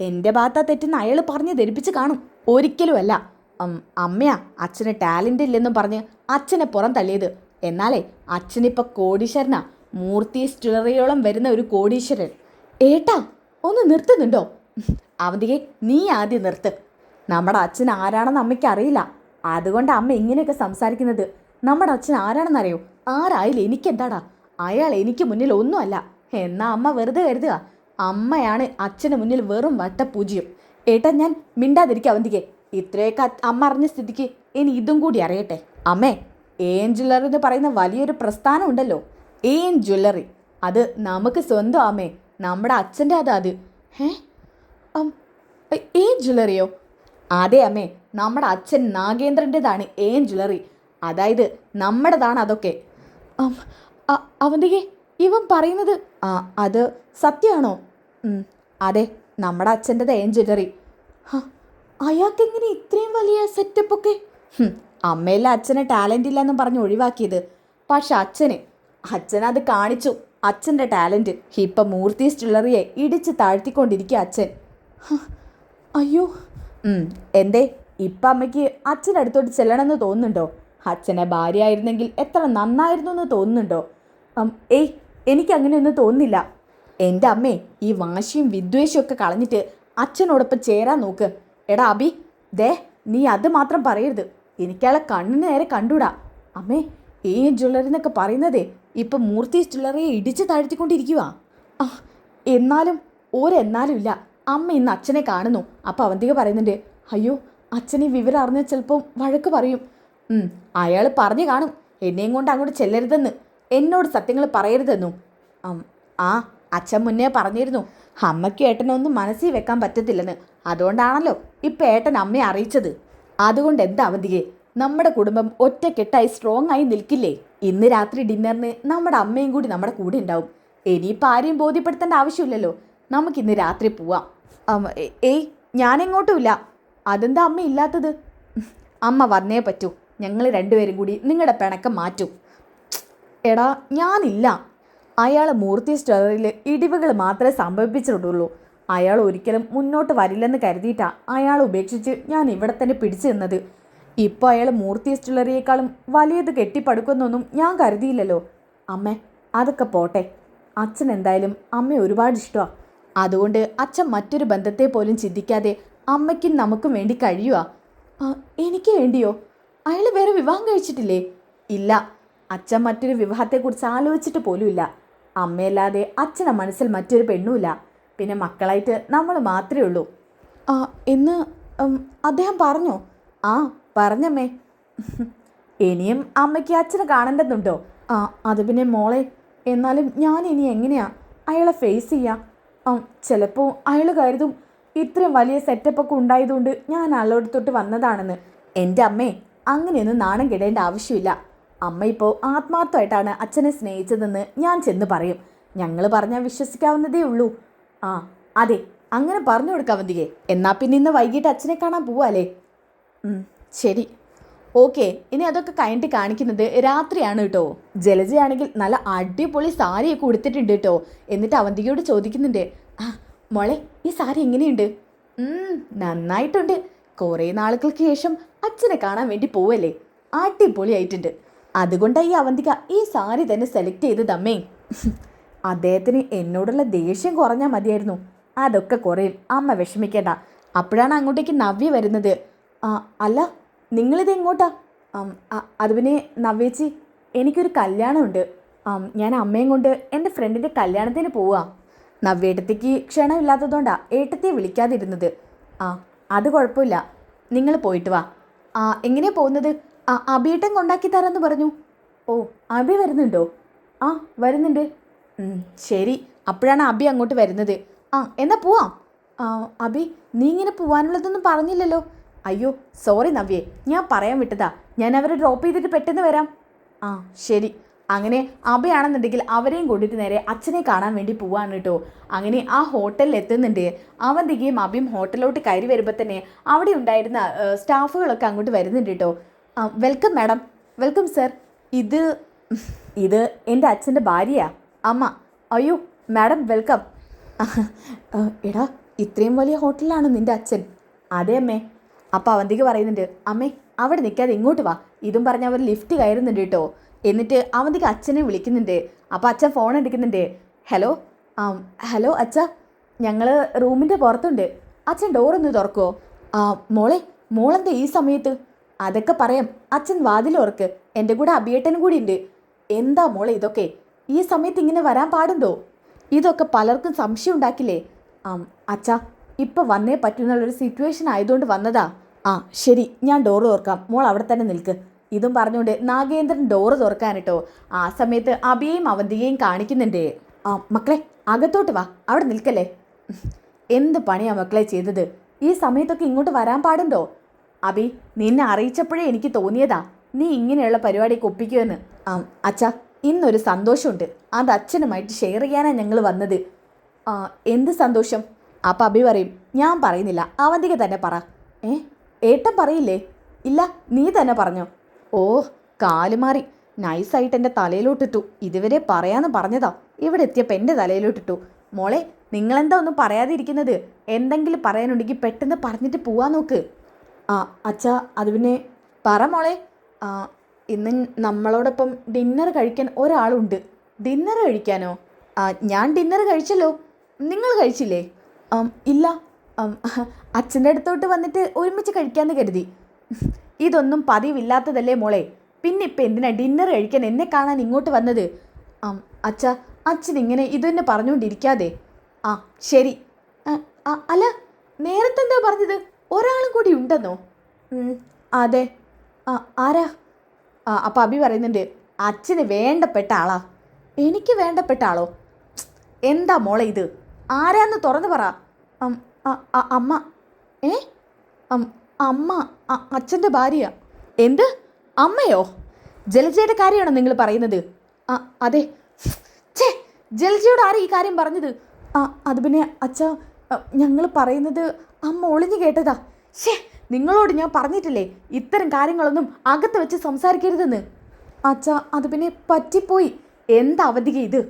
എൻ്റെ ഭാഗത്താ തെറ്റെന്ന് അയാൾ പറഞ്ഞ് ധരിപ്പിച്ച് കാണും. ഒരിക്കലുമല്ല. അമ്മയാ അച്ഛന് ടാലൻ്റ് ഇല്ലെന്നും പറഞ്ഞ് അച്ഛനെ പുറം തള്ളിയത്. എന്നാലേ അച്ഛനിപ്പോൾ കോടീശ്വരനാ. മൂർത്തി സ്റ്റ്യുലറിയോളം വരുന്ന ഒരു കോടീശ്വരൻ. ഏട്ടാ, ഒന്ന് നിർത്തുന്നുണ്ടോ? അവന്തികെ, നീ ആദ്യം നിർത്ത്. നമ്മുടെ അച്ഛൻ ആരാണെന്ന് അമ്മയ്ക്ക് അറിയില്ല. അതുകൊണ്ട് അമ്മ ഇങ്ങനെയൊക്കെ സംസാരിക്കുന്നത്. നമ്മുടെ അച്ഛൻ ആരാണെന്നറിയോ? ആരായാലും എനിക്കെന്താടാ? അയാൾ എനിക്ക് മുന്നിൽ ഒന്നുമല്ല. എന്നാ അമ്മ വെറുതെ കരുതുക. അമ്മയാണ് അച്ഛന് മുന്നിൽ വെറും വട്ടപൂജ്യം. ഏട്ടാ, ഞാൻ മിണ്ടാതിരിക്കുക അവന്തികെ. ഇത്രയൊക്കെ അമ്മ അറിഞ്ഞ സ്ഥിതിക്ക് ഇനി ഇതും കൂടി അറിയട്ടെ. അമ്മേ, എൻ ജ്വല്ലറി എന്ന് പറയുന്ന വലിയൊരു പ്രസ്ഥാനം ഉണ്ടല്ലോ, എൻ ജ്വല്ലറി. അത് നമുക്ക് സ്വന്തം അമ്മേ, നമ്മുടെ അച്ഛൻ്റെ അത്. A N ജ്വല്ലറിയോ? അതെ അമ്മേ, നമ്മുടെ അച്ഛൻ നാഗേന്ദ്രൻ്റെതാണ് എൻ ജ്വല്ലറി. അതായത് നമ്മുടേതാണ് അതൊക്കെ. അവന്തികെ, ഇവൻ പറയുന്നത് അത് സത്യമാണോ? അതെ, നമ്മുടെ അച്ഛൻ്റെത് എൻ ജ്വല്ലറി. അയാൾക്കെങ്ങനെ ഇത്രയും വലിയ സെറ്റപ്പൊക്കെ? അമ്മയില്ല അച്ഛന് ടാലൻ്റ് ഇല്ലെന്നും പറഞ്ഞ് ഒഴിവാക്കിയത്. പക്ഷെ അച്ഛനത് കാണിച്ചു, അച്ഛൻ്റെ ടാലൻറ്റ്. ഇപ്പം മൂർത്തീസ് ജ്വല്ലറിയെ ഇടിച്ച് താഴ്ത്തിക്കൊണ്ടിരിക്കുക അച്ഛൻ. അയ്യോ, എന്തേ ഇപ്പം അമ്മയ്ക്ക് അച്ഛൻ്റെ അടുത്തോട്ട് ചെല്ലണമെന്ന് തോന്നുന്നുണ്ടോ? അച്ഛനെ ഭാര്യ ആയിരുന്നെങ്കിൽ എത്ര നന്നായിരുന്നു എന്ന് തോന്നുന്നുണ്ടോ? ഏയ്, എനിക്കങ്ങനെയൊന്നും തോന്നുന്നില്ല. എൻ്റെ അമ്മേ, ഈ വാശിയും വിദ്വേഷവും ഒക്കെ കളഞ്ഞിട്ട് അച്ഛനോടൊപ്പം ചേരാൻ നോക്ക്. എടാ അബി, നീ അത് മാത്രം പറയരുത്. എനിക്കയാളെ കണ്ണിന് നേരെ കണ്ടൂടാ. അമ്മേ, ഈ ജ്വല്ലറി എന്നൊക്കെ പറയുന്നതേ ഇപ്പം മൂർത്തീസ് ജ്വല്ലറിയെ ഇടിച്ച് താഴ്ത്തിക്കൊണ്ടിരിക്കുക. എന്നാലും ഇല്ല. അമ്മ ഇന്ന് അച്ഛനെ കാണുന്നു. അപ്പം അവന്തിക പറയുന്നുണ്ട്, അയ്യോ, അച്ഛനെ വിവരം അറിഞ്ഞാൽ ചിലപ്പോൾ വഴക്ക് പറയും. അയാൾ പറഞ്ഞു കാണും, എന്നെയും കൊണ്ട് അങ്ങോട്ട് ചെല്ലരുതെന്ന്, എന്നോട് സത്യങ്ങൾ പറയരുതെന്നും. അച്ഛൻ മുന്നേ പറഞ്ഞിരുന്നു അമ്മയ്ക്കും ഏട്ടനൊന്നും മനസ്സിൽ വെക്കാൻ പറ്റത്തില്ലെന്ന്. അതുകൊണ്ടാണല്ലോ ഇപ്പം ഏട്ടൻ അമ്മയെ അറിയിച്ചത്. അതുകൊണ്ട് എന്താ അവന്തികെ, നമ്മുടെ കുടുംബം ഒറ്റക്കെട്ടായി സ്ട്രോങ് ആയി നിൽക്കില്ലേ? ഇന്ന് രാത്രി ഡിന്നറിന് നമ്മുടെ അമ്മയും കൂടി നമ്മുടെ കൂടെ ഉണ്ടാവും. ഇനിയിപ്പോൾ ആരെയും ബോധ്യപ്പെടുത്തേണ്ട ആവശ്യമില്ലല്ലോ. നമുക്കിന്ന് രാത്രി പോവാം. ഏയ്, ഞാനെങ്ങോട്ടുമില്ല. അതെന്താ അമ്മ ഇല്ലാത്തത്? അമ്മ വന്നേ പറ്റൂ. ഞങ്ങൾ രണ്ടുപേരും കൂടി നിങ്ങളുടെ പിണക്കം മാറ്റും. എടാ, ഞാനില്ല. അയാൾ മൂർത്തീസ് ജ്വല്ലറിയിൽ ഇടിവുകൾ മാത്രമേ സംഭവിപ്പിച്ചിട്ടുള്ളൂ. അയാൾ ഒരിക്കലും മുന്നോട്ട് വരില്ലെന്ന് കരുതിയിട്ടാണ് അയാൾ ഉപേക്ഷിച്ച് ഞാൻ ഇവിടെ തന്നെ പിടിച്ചു നിന്നത്. ഇപ്പോൾ അയാൾ മൂർത്തീസ് ജ്വല്ലറിയേക്കാളും വലിയത് കെട്ടിപ്പടുക്കുന്നൊന്നും ഞാൻ കരുതിയില്ലല്ലോ. അമ്മേ, അതൊക്കെ പോട്ടെ. അച്ഛൻ എന്തായാലും അമ്മയെ ഒരുപാട് ഇഷ്ടമാണ്. അതുകൊണ്ട് അച്ഛൻ മറ്റൊരു ബന്ധത്തെ പോലും ചിന്തിക്കാതെ അമ്മയ്ക്കും നമുക്കും വേണ്ടി കഴിയുക. എനിക്ക് വേണ്ടിയോ? അയാൾ വേറെ വിവാഹം കഴിച്ചിട്ടില്ലേ? ഇല്ല, അച്ഛൻ മറ്റൊരു വിവാഹത്തെക്കുറിച്ച് ആലോചിച്ചിട്ട് പോലുമില്ല. അമ്മയല്ലാതെ അച്ഛൻ്റെ മനസ്സിൽ മറ്റൊരു പെണ്ണുമില്ല. പിന്നെ മക്കളായിട്ട് നമ്മൾ മാത്രമേ ഉള്ളൂ എന്ന് അദ്ദേഹം പറഞ്ഞോ? പറഞ്ഞമ്മേ. ഇനിയും അമ്മയ്ക്ക് അച്ഛനെ കാണേണ്ടതുണ്ടോ? അത് പിന്നെ മോളെ, എന്നാലും ഞാൻ ഇനി എങ്ങനെയാ അയാളെ ഫേസ് ചെയ്യാം? ചിലപ്പോൾ അയാൾ കരുതും ഇത്രയും വലിയ സെറ്റപ്പൊക്കെ ഉണ്ടായതുകൊണ്ട് ഞാൻ അയാളോടത്തോട്ട് വന്നതാണെന്ന്. എൻ്റെ അമ്മേ, അങ്ങനെയൊന്നും നാണം കെടേണ്ട ആവശ്യമില്ല. അമ്മ ഇപ്പോൾ ആത്മാർത്ഥമായിട്ടാണ് അച്ഛനെ സ്നേഹിച്ചതെന്ന് ഞാൻ ചെന്ന് പറയും. ഞങ്ങൾ പറഞ്ഞാൽ വിശ്വസിക്കാവുന്നതേ ഉള്ളൂ. അതെ, അങ്ങനെ പറഞ്ഞു കൊടുക്കാം വന്തികെ. എന്നാൽ പിന്നെ ഇന്ന് വൈകിട്ട് അച്ഛനെ കാണാൻ പോവാല്ലേ? ശരി, ഓക്കെ. ഇനി അതൊക്കെ കഴിഞ്ഞിട്ട് കാണിക്കുന്നത് രാത്രിയാണ് കേട്ടോ. ജലജയാണെങ്കിൽ നല്ല അടിപൊളി സാരിയൊക്കെ ഉടുത്തിട്ടുണ്ട് കേട്ടോ. എന്നിട്ട് അവന്തികയോട് ചോദിക്കുന്നുണ്ട്, മോളെ, ഈ സാരി എങ്ങനെയുണ്ട്? നന്നായിട്ടുണ്ട്. കുറേ നാളുകൾക്ക് ശേഷം അച്ഛനെ കാണാൻ വേണ്ടി പോവല്ലേ? അടിപൊളിയായിട്ടുണ്ട്. അതുകൊണ്ടാണ് ഈ അവന്തിക ഈ സാരി തന്നെ സെലക്ട് ചെയ്തത് അമ്മേ. അദ്ദേഹത്തിന് എന്നോടുള്ള ദേഷ്യം കുറഞ്ഞാൽ മതിയായിരുന്നു. അതൊക്കെ കുറയും, അമ്മ വിഷമിക്കേണ്ട. അപ്പോഴാണ് അങ്ങോട്ടേക്ക് നവ്യ വരുന്നത്. അല്ല, നിങ്ങളിത് എങ്ങോട്ടാ? അത് പിന്നെ നവ്യേച്ചി, എനിക്കൊരു കല്യാണമുണ്ട്. ഞാൻ അമ്മയും കൊണ്ട് എൻ്റെ ഫ്രണ്ടിൻ്റെ കല്യാണത്തിന് പോവാ. നവ്യേട്ടത്തേക്ക് ക്ഷണമില്ലാത്തതുകൊണ്ടാണ് ഏട്ടത്തിയെ വിളിക്കാതിരുന്നത്. അത് കുഴപ്പമില്ല, നിങ്ങൾ പോയിട്ട് വാ. എങ്ങനെയാണ് പോകുന്നത്? അബിയേട്ടൻ കൊണ്ടാക്കി തരാമെന്ന് പറഞ്ഞു. ഓ, അബി വരുന്നുണ്ടോ? വരുന്നുണ്ട്. ശരി, അപ്പോഴാണ് അബി അങ്ങോട്ട് വരുന്നത്. എന്നാ പോവാം. അബി, നീ ഇങ്ങനെ പോവാനുള്ളതൊന്നും പറഞ്ഞില്ലല്ലോ. അയ്യോ, സോറി നവ്യേ, ഞാൻ പറയാൻ വിട്ടതാ. ഞാൻ അവരെ ഡ്രോപ്പ് ചെയ്തിട്ട് പെട്ടെന്ന് വരാം. ശരി. അങ്ങനെ അബിയാണെന്നുണ്ടെങ്കിൽ അവരെയും കൂട്ടിയിട്ട് നേരെ അച്ഛനെ കാണാൻ വേണ്ടി പോവാണ് കേട്ടോ. അങ്ങനെ ആ ഹോട്ടലിൽ എത്തുന്നുണ്ട്. അവന്തികയും അബിയും ഹോട്ടലിലോട്ട് കയറി വരുമ്പോൾ തന്നെ അവിടെ ഉണ്ടായിരുന്ന സ്റ്റാഫുകളൊക്കെ അങ്ങോട്ട് വരുന്നുണ്ട് കേട്ടോ. Welcome madam. Welcome sir. ഇത് എൻ്റെ അച്ഛൻ്റെ ഭാര്യയാ, അമ്മ. അയ്യോ മാഡം, വെൽക്കം. എടാ, ഇത്രയും വലിയ ഹോട്ടലിലാണ് നിൻ്റെ അച്ഛൻ? അതെ അമ്മേ. അപ്പോൾ അവന്തിക പറയുന്നുണ്ട്, അമ്മേ അവിടെ നിൽക്കാതെ ഇങ്ങോട്ട് വാ. ഇതും പറഞ്ഞ് അവർ ലിഫ്റ്റ് കയറുന്നുണ്ട് കേട്ടോ. എന്നിട്ട് അവന്തിക അച്ഛനെ വിളിക്കുന്നുണ്ട്. അപ്പോൾ അച്ഛൻ ഫോൺ എടുക്കുന്നുണ്ട്. ഹലോ അച്ഛ, ഞങ്ങൾ റൂമിൻ്റെ പുറത്തുണ്ട്. അച്ഛൻ ഡോറൊന്ന് തുറക്കുമോ? മോളെന്താ ഈ സമയത്ത്? അതൊക്കെ പറയാം, അച്ഛൻ വാതിൽ തുറക്ക്. എൻ്റെ കൂടെ അബിയേട്ടനും കൂടി ഉണ്ട്. എന്താ മോളെ ഇതൊക്കെ? ഈ സമയത്ത് ഇങ്ങനെ വരാൻ പാടുണ്ടോ? ഇതൊക്കെ പലർക്കും സംശയം ഉണ്ടാക്കില്ലേ? അച്ഛാ, ഇപ്പം വന്നേ പറ്റുന്നുള്ളൊരു സിറ്റുവേഷൻ ആയതുകൊണ്ട് വന്നതാ. ആ ശരി, ഞാൻ ഡോറ് തുറക്കാം, മോൾ അവിടെ തന്നെ നിൽക്ക്. ഇതും പറഞ്ഞുകൊണ്ട് നാഗേന്ദ്രൻ ഡോറ് തുറക്കാനിട്ടോ. ആ സമയത്ത് അഭിയെയും അവന്തികയും കാണിക്കുന്നുണ്ട്. ആ മക്കളെ, അകത്തോട്ട് വാ, അവിടെ നിൽക്കല്ലേ. എന്ത് പണിയാ മക്കളെ ചെയ്തത്? ഈ സമയത്തൊക്കെ ഇങ്ങോട്ട് വരാൻ പാടുണ്ടോ? അഭി, നിന്നെ അറിയിച്ചപ്പോഴേ എനിക്ക് തോന്നിയതാ നീ ഇങ്ങനെയുള്ള പരിപാടിയൊക്കെ ഒപ്പിക്കുമെന്ന്. അച്ഛാ, ഇന്നൊരു സന്തോഷമുണ്ട്, അത് അച്ഛനുമായിട്ട് ഷെയർ ചെയ്യാനാണ് ഞങ്ങൾ വന്നത്. എന്ത് സന്തോഷം? അപ്പം അഭി പറയും, ഞാൻ പറയുന്നില്ല, അവന്തിക തന്നെ പറ. ഏട്ടൻ പറയില്ലേ? ഇല്ല, നീ തന്നെ പറഞ്ഞോ. ഓ, കാലുമാറി നൈസായിട്ട് എൻ്റെ തലയിലോട്ടിട്ടു. ഇതുവരെ പറയാന്ന് പറഞ്ഞതാ, ഇവിടെ എത്തിയപ്പോൾ എൻ്റെ തലയിലോട്ടിട്ടു. മോളെ, നിങ്ങളെന്താ ഒന്നും പറയാതിരിക്കുന്നത്? എന്തെങ്കിലും പറയാനുണ്ടെങ്കിൽ പെട്ടെന്ന് പറഞ്ഞിട്ട് പോവാൻ നോക്ക്. അച്ഛാ, അത് പിന്നെ പറ മോളെ. ഇന്ന് നമ്മളോടൊപ്പം ഡിന്നർ കഴിക്കാൻ ഒരാളുണ്ട്. ഡിന്നർ കഴിക്കാനോ? ഞാൻ ഡിന്നർ കഴിച്ചല്ലോ, നിങ്ങൾ കഴിച്ചില്ലേ? ഇല്ല, അച്ഛൻ്റെ അടുത്തോട്ട് വന്നിട്ട് ഒരുമിച്ച് കഴിക്കാമെന്ന് കരുതി. ഇതൊന്നും പതിവില്ലാത്തതല്ലേ മോളെ, പിന്നെ ഇപ്പം എന്തിനാ ഡിന്നർ കഴിക്കാൻ എന്നെ കാണാൻ ഇങ്ങോട്ട് വന്നത്? അച്ഛാ, അച്ഛൻ ഇങ്ങനെ ഇതുതന്നെ പറഞ്ഞുകൊണ്ടിരിക്കാതെ. ശരി. അല്ല, നേരത്തെ എന്താ പറഞ്ഞത്? ഒരാളും കൂടി ഉണ്ടെന്നോ? അതെ. ആരാ? അപ്പം അഭി പറയുന്നുണ്ട്, അച്ഛന് വേണ്ടപ്പെട്ട ആളാ. എനിക്ക് വേണ്ടപ്പെട്ട ആളോ? എന്താ മോളെ ഇത്? ആരാന്ന് തുറന്നു പറ. അമ്മ. അമ്മ അച്ഛൻ്റെ ഭാര്യ. എന്ത്? അമ്മയോ? ജലജയുടെ കാര്യമാണോ നിങ്ങൾ പറയുന്നത്? അതെ. ഛേ, ജലജയോട് ആരാ ഈ കാര്യം പറഞ്ഞത്? അത് പിന്നെ അച്ഛാ, ഞങ്ങൾ പറയുന്നത് അമ്മ ഒളിഞ്ഞു കേട്ടതാ. ഷേ, നിങ്ങളോട് ഞാൻ പറഞ്ഞിട്ടില്ലേ ഇത്തരം കാര്യങ്ങളൊന്നും അകത്ത് വെച്ച് സംസാരിക്കരുതെന്ന്? അച്ഛാ, അത് പിന്നെ പറ്റിപ്പോയി. എന്താ അവധിക ഇത്?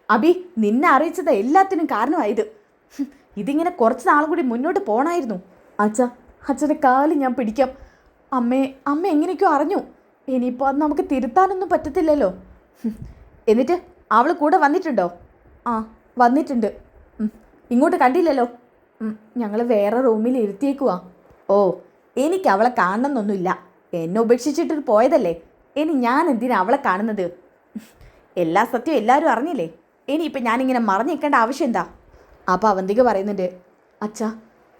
അഭി, നിന്നെ അറിയിച്ചത് എല്ലാത്തിനും കാരണമായത്. ഇതിങ്ങനെ കുറച്ച് നാളും കൂടി മുന്നോട്ട് പോകണമായിരുന്നു. അച്ഛാ, അച്ഛൻ്റെ കാല് ഞാൻ പിടിക്കാം. അമ്മ എങ്ങനെയൊക്കെയോ അറിഞ്ഞു. ഇനിയിപ്പോൾ അത് നമുക്ക് തിരുത്താനൊന്നും പറ്റത്തില്ലല്ലോ. എന്നിട്ട് അവൾ കൂടെ വന്നിട്ടുണ്ടോ? വന്നിട്ടുണ്ട്. ഇങ്ങോട്ട് കണ്ടില്ലല്ലോ. ഞങ്ങൾ വേറെ റൂമിൽ ഇരുത്തിയേക്കുവാ. ഓ, എനിക്ക് അവളെ കാണണമെന്നൊന്നുമില്ല. എന്നെ ഉപേക്ഷിച്ചിട്ട് പോയതല്ലേ, ഇനി ഞാൻ എന്തിനാ അവളെ കാണുന്നത്? എല്ലാ സത്യവും എല്ലാവരും അറിഞ്ഞില്ലേ, ഇനിയിപ്പം ഞാനിങ്ങനെ മറഞ്ഞു നിൽക്കേണ്ട ആവശ്യം എന്താ? അപ്പോൾ അവന്തിക പറയുന്നുണ്ട്,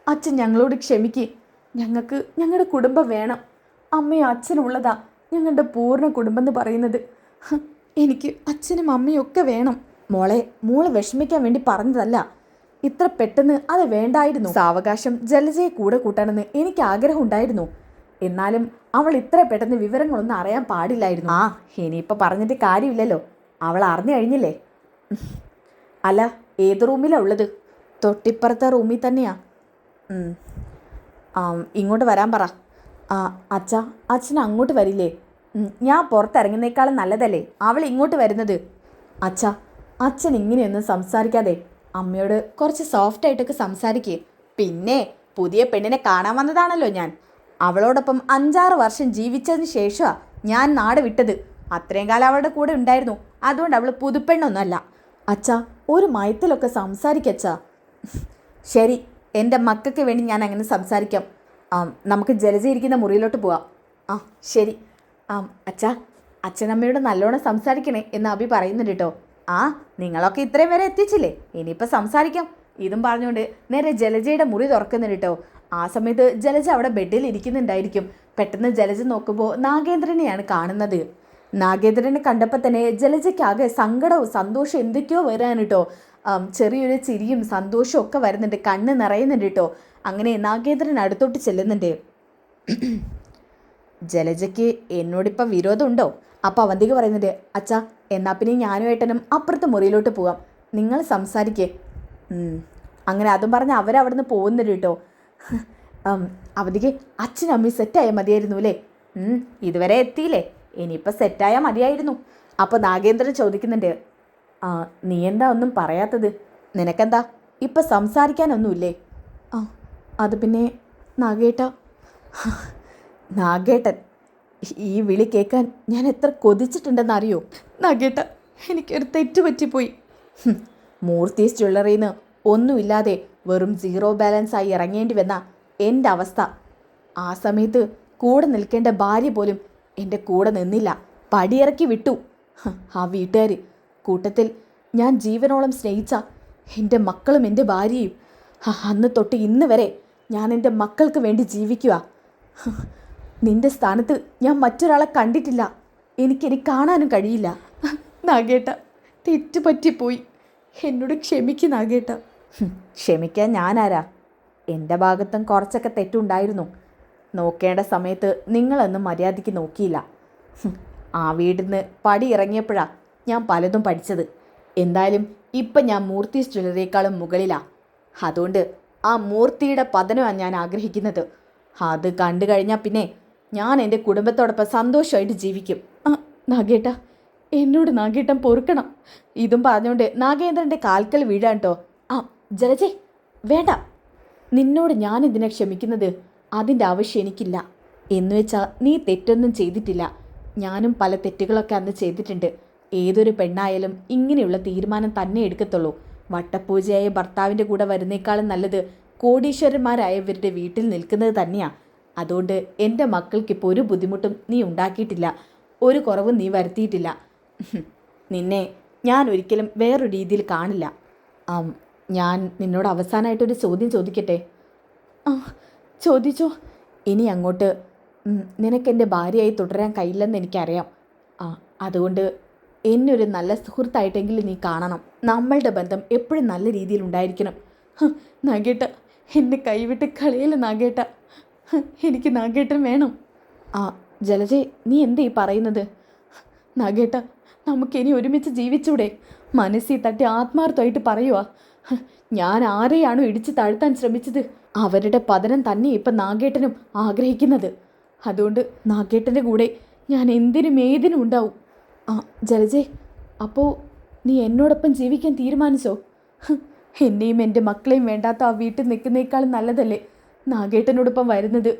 അച്ഛൻ ഞങ്ങളോട് ക്ഷമിക്ക്. ഞങ്ങൾക്ക് ഞങ്ങളുടെ കുടുംബം വേണം. അമ്മയും അച്ഛനുള്ളതാ ഞങ്ങളുടെ പൂർണ്ണ കുടുംബം എന്ന് പറയുന്നത്. എനിക്ക് അച്ഛനും അമ്മയും ഒക്കെ വേണം. മോളെ വിഷമിക്കാൻ വേണ്ടി പറഞ്ഞതല്ല. ഇത്ര പെട്ടെന്ന് അത് വേണ്ടായിരുന്നു. സാവകാശം ജലജയെ കൂടെ കൂട്ടാനെന്ന് എനിക്ക് ആഗ്രഹം ഉണ്ടായിരുന്നു. എന്നാലും അവൾ ഇത്ര പെട്ടെന്ന് വിവരങ്ങളൊന്നും അറിയാൻ പാടില്ലായിരുന്നു. ഇനിയിപ്പോൾ പറഞ്ഞിട്ട് കാര്യമില്ലല്ലോ, അവൾ അറിഞ്ഞു കഴിഞ്ഞില്ലേ. അല്ല, ഏത് റൂമിലാണ് ഉള്ളത്? തൊട്ടിപ്പുറത്തെ റൂമിൽ തന്നെയാ. ഇങ്ങോട്ട് വരാൻ പറ. അച്ഛൻ അങ്ങോട്ട് വരില്ലേ? ഞാൻ പുറത്തിറങ്ങുന്നേക്കാളും നല്ലതല്ലേ അവൾ ഇങ്ങോട്ട് വരുന്നത്. അച്ഛൻ ഇങ്ങനെയൊന്നും സംസാരിക്കാതെ അമ്മയോട് കുറച്ച് സോഫ്റ്റായിട്ടൊക്കെ സംസാരിക്കേ. പിന്നെ പുതിയ പെണ്ണിനെ കാണാൻ വന്നതാണല്ലോ ഞാൻ. അവളോടൊപ്പം 5-6 വർഷം ജീവിച്ചതിന് ശേഷമാണ് ഞാൻ നാട് വിട്ടത്. അത്രയും കാലം അവളുടെ കൂടെ ഉണ്ടായിരുന്നു. അതുകൊണ്ട് അവൾ പുതുപ്പെണ്ണൊന്നുമല്ല. ഒരു മയത്തിലൊക്കെ സംസാരിക്കച്ചാ. ശരി, എൻ്റെ മക്കൾക്ക് വേണ്ടി ഞാൻ അങ്ങനെ സംസാരിക്കാം. നമുക്ക് ജലജ ഇരിക്കുന്ന മുറിയിലോട്ട് പോവാം. ശരി. അച്ഛനമ്മയോട് നല്ലോണം സംസാരിക്കണേ എന്ന് അഭി പറയുന്നുണ്ട് കേട്ടോ. നിങ്ങളൊക്കെ ഇത്രയും വരെ എത്തിച്ചില്ലേ, ഇനിയിപ്പോൾ സംസാരിക്കാം. ഇതും പറഞ്ഞുകൊണ്ട് നേരെ ജലജയുടെ മുറി തുറക്കുന്നുണ്ട് കേട്ടോ. ആ സമയത്ത് ജലജ അവിടെ ബെഡിൽ ഇരിക്കുന്നുണ്ടായിരിക്കും. പെട്ടെന്ന് ജലജ നോക്കുമ്പോൾ നാഗേന്ദ്രനെയാണ് കാണുന്നത്. നാഗേന്ദ്രനെ കണ്ടപ്പോൾ തന്നെ ജലജയ്ക്കാകെ സങ്കടവും സന്തോഷവും എന്തൊക്കെയോ വരാൻ കേട്ടോ. ചെറിയൊരു ചിരിയും സന്തോഷവും ഒക്കെ വരുന്നുണ്ട്, കണ്ണ് നിറയുന്നുണ്ട് കേട്ടോ. അങ്ങനെ നാഗേന്ദ്രൻ അടുത്തോട്ട് ചെല്ലുന്നുണ്ട്. ജലജയ്ക്ക് എന്നോടിപ്പോൾ വിരോധമുണ്ടോ? അപ്പോൾ അവന്തിക പറയുന്നുണ്ട്, എന്നാൽ പിന്നെ ഞാനും ഏട്ടനും അപ്പുറത്തെ മുറിയിലോട്ട് പോവാം, നിങ്ങൾ സംസാരിക്കേ. അങ്ങനെ അതും പറഞ്ഞ് അവരവിടുന്ന് പോകുന്നുണ്ട് കേട്ടോ. അവന്തിക്ക് അച്ഛനും അമ്മയും സെറ്റായാൽ മതിയായിരുന്നു അല്ലേ? ഇതുവരെ എത്തിയില്ലേ, ഇനിയിപ്പോൾ സെറ്റായാൽ മതിയായിരുന്നു. അപ്പോൾ നാഗേന്ദ്രൻ ചോദിക്കുന്നുണ്ട്, നീ എന്താ ഒന്നും പറയാത്തത്? നിനക്കെന്താ ഇപ്പം സംസാരിക്കാനൊന്നുമില്ലേ? അത് പിന്നെ നാഗേട്ടൻ, ഈ വിളി കേൾക്കാൻ ഞാൻ എത്ര കൊതിച്ചിട്ടുണ്ടെന്നറിയോ? നാഗേട്ട, എനിക്കൊരു തെറ്റ് പറ്റിപ്പോയി. മൂർത്തീസ് ജ്വല്ലറിയിൽ നിന്ന് ഒന്നുമില്ലാതെ വെറും 0 ബാലൻസായി ഇറങ്ങേണ്ടി വന്ന എൻ്റെ അവസ്ഥ. ആ സമയത്ത് കൂടെ നിൽക്കേണ്ട ഭാര്യ പോലും എൻ്റെ കൂടെ നിന്നില്ല, പടിയിറക്കി വിട്ടു. ആ വീട്ടുകാർ, കൂട്ടത്തിൽ ഞാൻ ജീവനോളം സ്നേഹിച്ച എൻ്റെ മക്കളും എൻ്റെ ഭാര്യയും. അന്ന് തൊട്ട് ഇന്ന് വരെ ഞാൻ എൻ്റെ മക്കൾക്ക് വേണ്ടി ജീവിക്കുക. നിന്റെ സ്ഥാനത്ത് ഞാൻ മറ്റൊരാളെ കണ്ടിട്ടില്ല. എനിക്കിനി കാണാനും കഴിയില്ല. നാഗേട്ട, തെറ്റ് പറ്റിപ്പോയി. എന്നോട് ക്ഷമിക്ക് നാഗേട്ട. ക്ഷമിക്കാൻ ഞാനാരാ? എൻ്റെ ഭാഗത്തും കുറച്ചൊക്കെ തെറ്റുണ്ടായിരുന്നു. നോക്കേണ്ട സമയത്ത് നിങ്ങളൊന്നും മര്യാദയ്ക്ക് നോക്കിയില്ല. ആ വീട്ടിൽ നിന്ന് പടി ഇറങ്ങിയപ്പോഴാണ് ഞാൻ പലതും പഠിച്ചത്. എന്തായാലും ഇപ്പം ഞാൻ മൂർത്തി ജ്വല്ലറിയേക്കാളും മുകളിലാണ്. അതുകൊണ്ട് ആ മൂർത്തിയുടെ പതനമാണ് ഞാൻ ആഗ്രഹിക്കുന്നത്. അത് കണ്ടു കഴിഞ്ഞാൽ പിന്നെ ഞാൻ എൻ്റെ കുടുംബത്തോടൊപ്പം സന്തോഷമായിട്ട് ജീവിക്കും. നാഗേട്ട, എന്നോട് നാഗേട്ടൻ പൊറുക്കണം. ഇതും പറഞ്ഞുകൊണ്ട് നാഗേന്ദ്രൻ്റെ കാൽക്കൽ വീഴാൻ കേട്ടോ. ജലജേ, വേണ്ട. നിന്നോട് ഞാനിതിനെ ക്ഷമിക്കുന്നത് അതിൻ്റെ ആവശ്യം എനിക്കില്ല. എന്നുവെച്ചാൽ നീ തെറ്റൊന്നും ചെയ്തിട്ടില്ല. ഞാനും പല തെറ്റുകളൊക്കെ അന്ന് ചെയ്തിട്ടുണ്ട്. ഏതൊരു പെണ്ണായാലും ഇങ്ങനെയുള്ള തീരുമാനം തന്നെ എടുക്കത്തുള്ളൂ. വട്ടപ്പൂജയായ ഭർത്താവിൻ്റെ കൂടെ വരുന്നേക്കാളും നല്ലത് കോടീശ്വരന്മാരായവരുടെ വീട്ടിൽ നിൽക്കുന്നത് തന്നെയാണ്. അതുകൊണ്ട് എൻ്റെ മക്കൾക്കിപ്പോൾ ഒരു ബുദ്ധിമുട്ടും നീ ഉണ്ടാക്കിയിട്ടില്ല, ഒരു കുറവും നീ വരുത്തിയിട്ടില്ല. നിന്നെ ഞാൻ ഒരിക്കലും വേറൊരു രീതിയിൽ കാണില്ല. ഞാൻ നിന്നോട് അവസാനമായിട്ടൊരു ചോദ്യം ചോദിക്കട്ടെ? ചോദിച്ചോ. ഇനി അങ്ങോട്ട് നിനക്കെൻ്റെ ഭാര്യയായി തുടരാൻ കഴിയില്ലെന്ന് എനിക്കറിയാം. അതുകൊണ്ട് എന്നെ ഒരു നല്ല സുഹൃത്തായിട്ടെങ്കിലും നീ കാണണം. നമ്മളുടെ ബന്ധം എപ്പോഴും നല്ല രീതിയിൽ ഉണ്ടായിരിക്കണം. നാഗേട്ട, എന്നെ കൈവിട്ട് കളയില്ല നാഗേട്ട. എനിക്ക് നാഗേട്ടൻ വേണം. ജലജെ, നീ എന്തേ പറയുന്നത്? നാഗേട്ട, നമുക്കിനി ഒരുമിച്ച് ജീവിച്ചൂടെ? മനസ്സിൽ തട്ടി ആത്മാർത്ഥമായിട്ട് പറയുക. ഞാൻ ആരെയാണോ ഇടിച്ച് താഴ്ത്താൻ ശ്രമിച്ചത് അവരുടെ പതനം തന്നെ ഇപ്പം നാഗേട്ടനും ആഗ്രഹിക്കുന്നത്. അതുകൊണ്ട് നാഗേട്ടൻ്റെ കൂടെ ഞാൻ എന്തിനും ഏതിനും ഉണ്ടാവും. ജലജെ, അപ്പോൾ നീ എന്നോടൊപ്പം ജീവിക്കാൻ തീരുമാനിച്ചോ? എന്നെയും എൻ്റെ മക്കളെയും വേണ്ടാത്ത ആ വീട്ടിൽ നിൽക്കുന്നേക്കാളും നല്ലതല്ലേ നാഗേട്ടനോടൊപ്പം വരുന്നത്?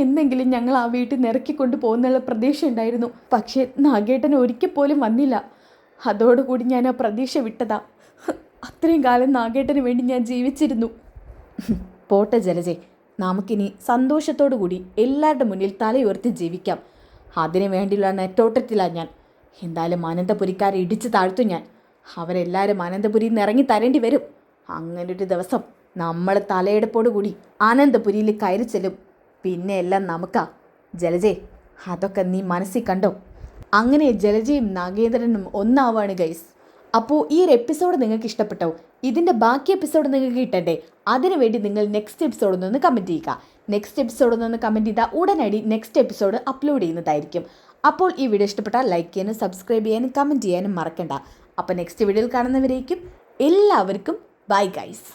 എന്നെങ്കിലും ഞങ്ങൾ ആ വീട്ടിൽ നിന്ന് ഇറക്കിക്കൊണ്ട് പോകുന്നുള്ള പ്രതീക്ഷ ഉണ്ടായിരുന്നു. പക്ഷേ നാഗേട്ടൻ ഒരിക്കൽ പോലും വന്നില്ല. അതോടുകൂടി ഞാൻ ആ പ്രതീക്ഷ വിട്ടതാ. അത്രയും കാലം നാഗേട്ടന് വേണ്ടി ഞാൻ ജീവിച്ചിരുന്നു. പോട്ടെ ജലജെ, നമുക്കിനി സന്തോഷത്തോടു കൂടി എല്ലാവരുടെ മുന്നിൽ തലയുയർത്തി ജീവിക്കാം. അതിനു വേണ്ടിയുള്ള നെറ്റോട്ടത്തിലാണ് ഞാൻ. എന്തായാലും അനന്തപുരിക്കാരെ ഇടിച്ചു താഴ്ത്തും ഞാൻ. അവരെല്ലാവരും അനന്തപുരിയിൽ നിന്ന് ഇറങ്ങി തരേണ്ടി വരും. അങ്ങനൊരു ദിവസം നമ്മൾ തലയെടുപ്പോടു കൂടി അനന്തപുരിയിൽ കയറി ചെല്ലും. പിന്നെ എല്ലാം നമുക്കാ. ജലജെ, അതൊക്കെ നീ മനസ്സിൽ കണ്ടോ? അങ്ങനെ ജലജയും നാഗേന്ദ്രനും ഒന്നാവാണ് ഗൈസ്. അപ്പോൾ ഈ ഒരു എപ്പിസോഡ് നിങ്ങൾക്ക് ഇഷ്ടപ്പെട്ടോ? ഇതിൻ്റെ ബാക്കി എപ്പിസോഡ് നിങ്ങൾക്ക് കിട്ടണ്ടേ? അതിനുവേണ്ടി നിങ്ങൾ നെക്സ്റ്റ് എപ്പിസോഡ് ഒന്ന് കമൻറ്റ് ചെയ്യുക. നെക്സ്റ്റ് എപ്പിസോഡ് ഒന്ന് കമൻറ്റ് ചെയ്താൽ ഉടനടി നെക്സ്റ്റ് എപ്പിസോഡ് അപ്ലോഡ് ചെയ്യുന്നതായിരിക്കും. അപ്പോൾ ഈ വീഡിയോ ഇഷ്ടപ്പെട്ടാൽ ലൈക്ക് ചെയ്യാനും സബ്സ്ക്രൈബ് ചെയ്യാനും കമൻറ്റ് ചെയ്യാനും മറക്കണ്ട. അപ്പോൾ നെക്സ്റ്റ് വീഡിയോയിൽ കാണുന്നവരേക്കും എല്ലാവർക്കും ബൈ ഗൈസ്.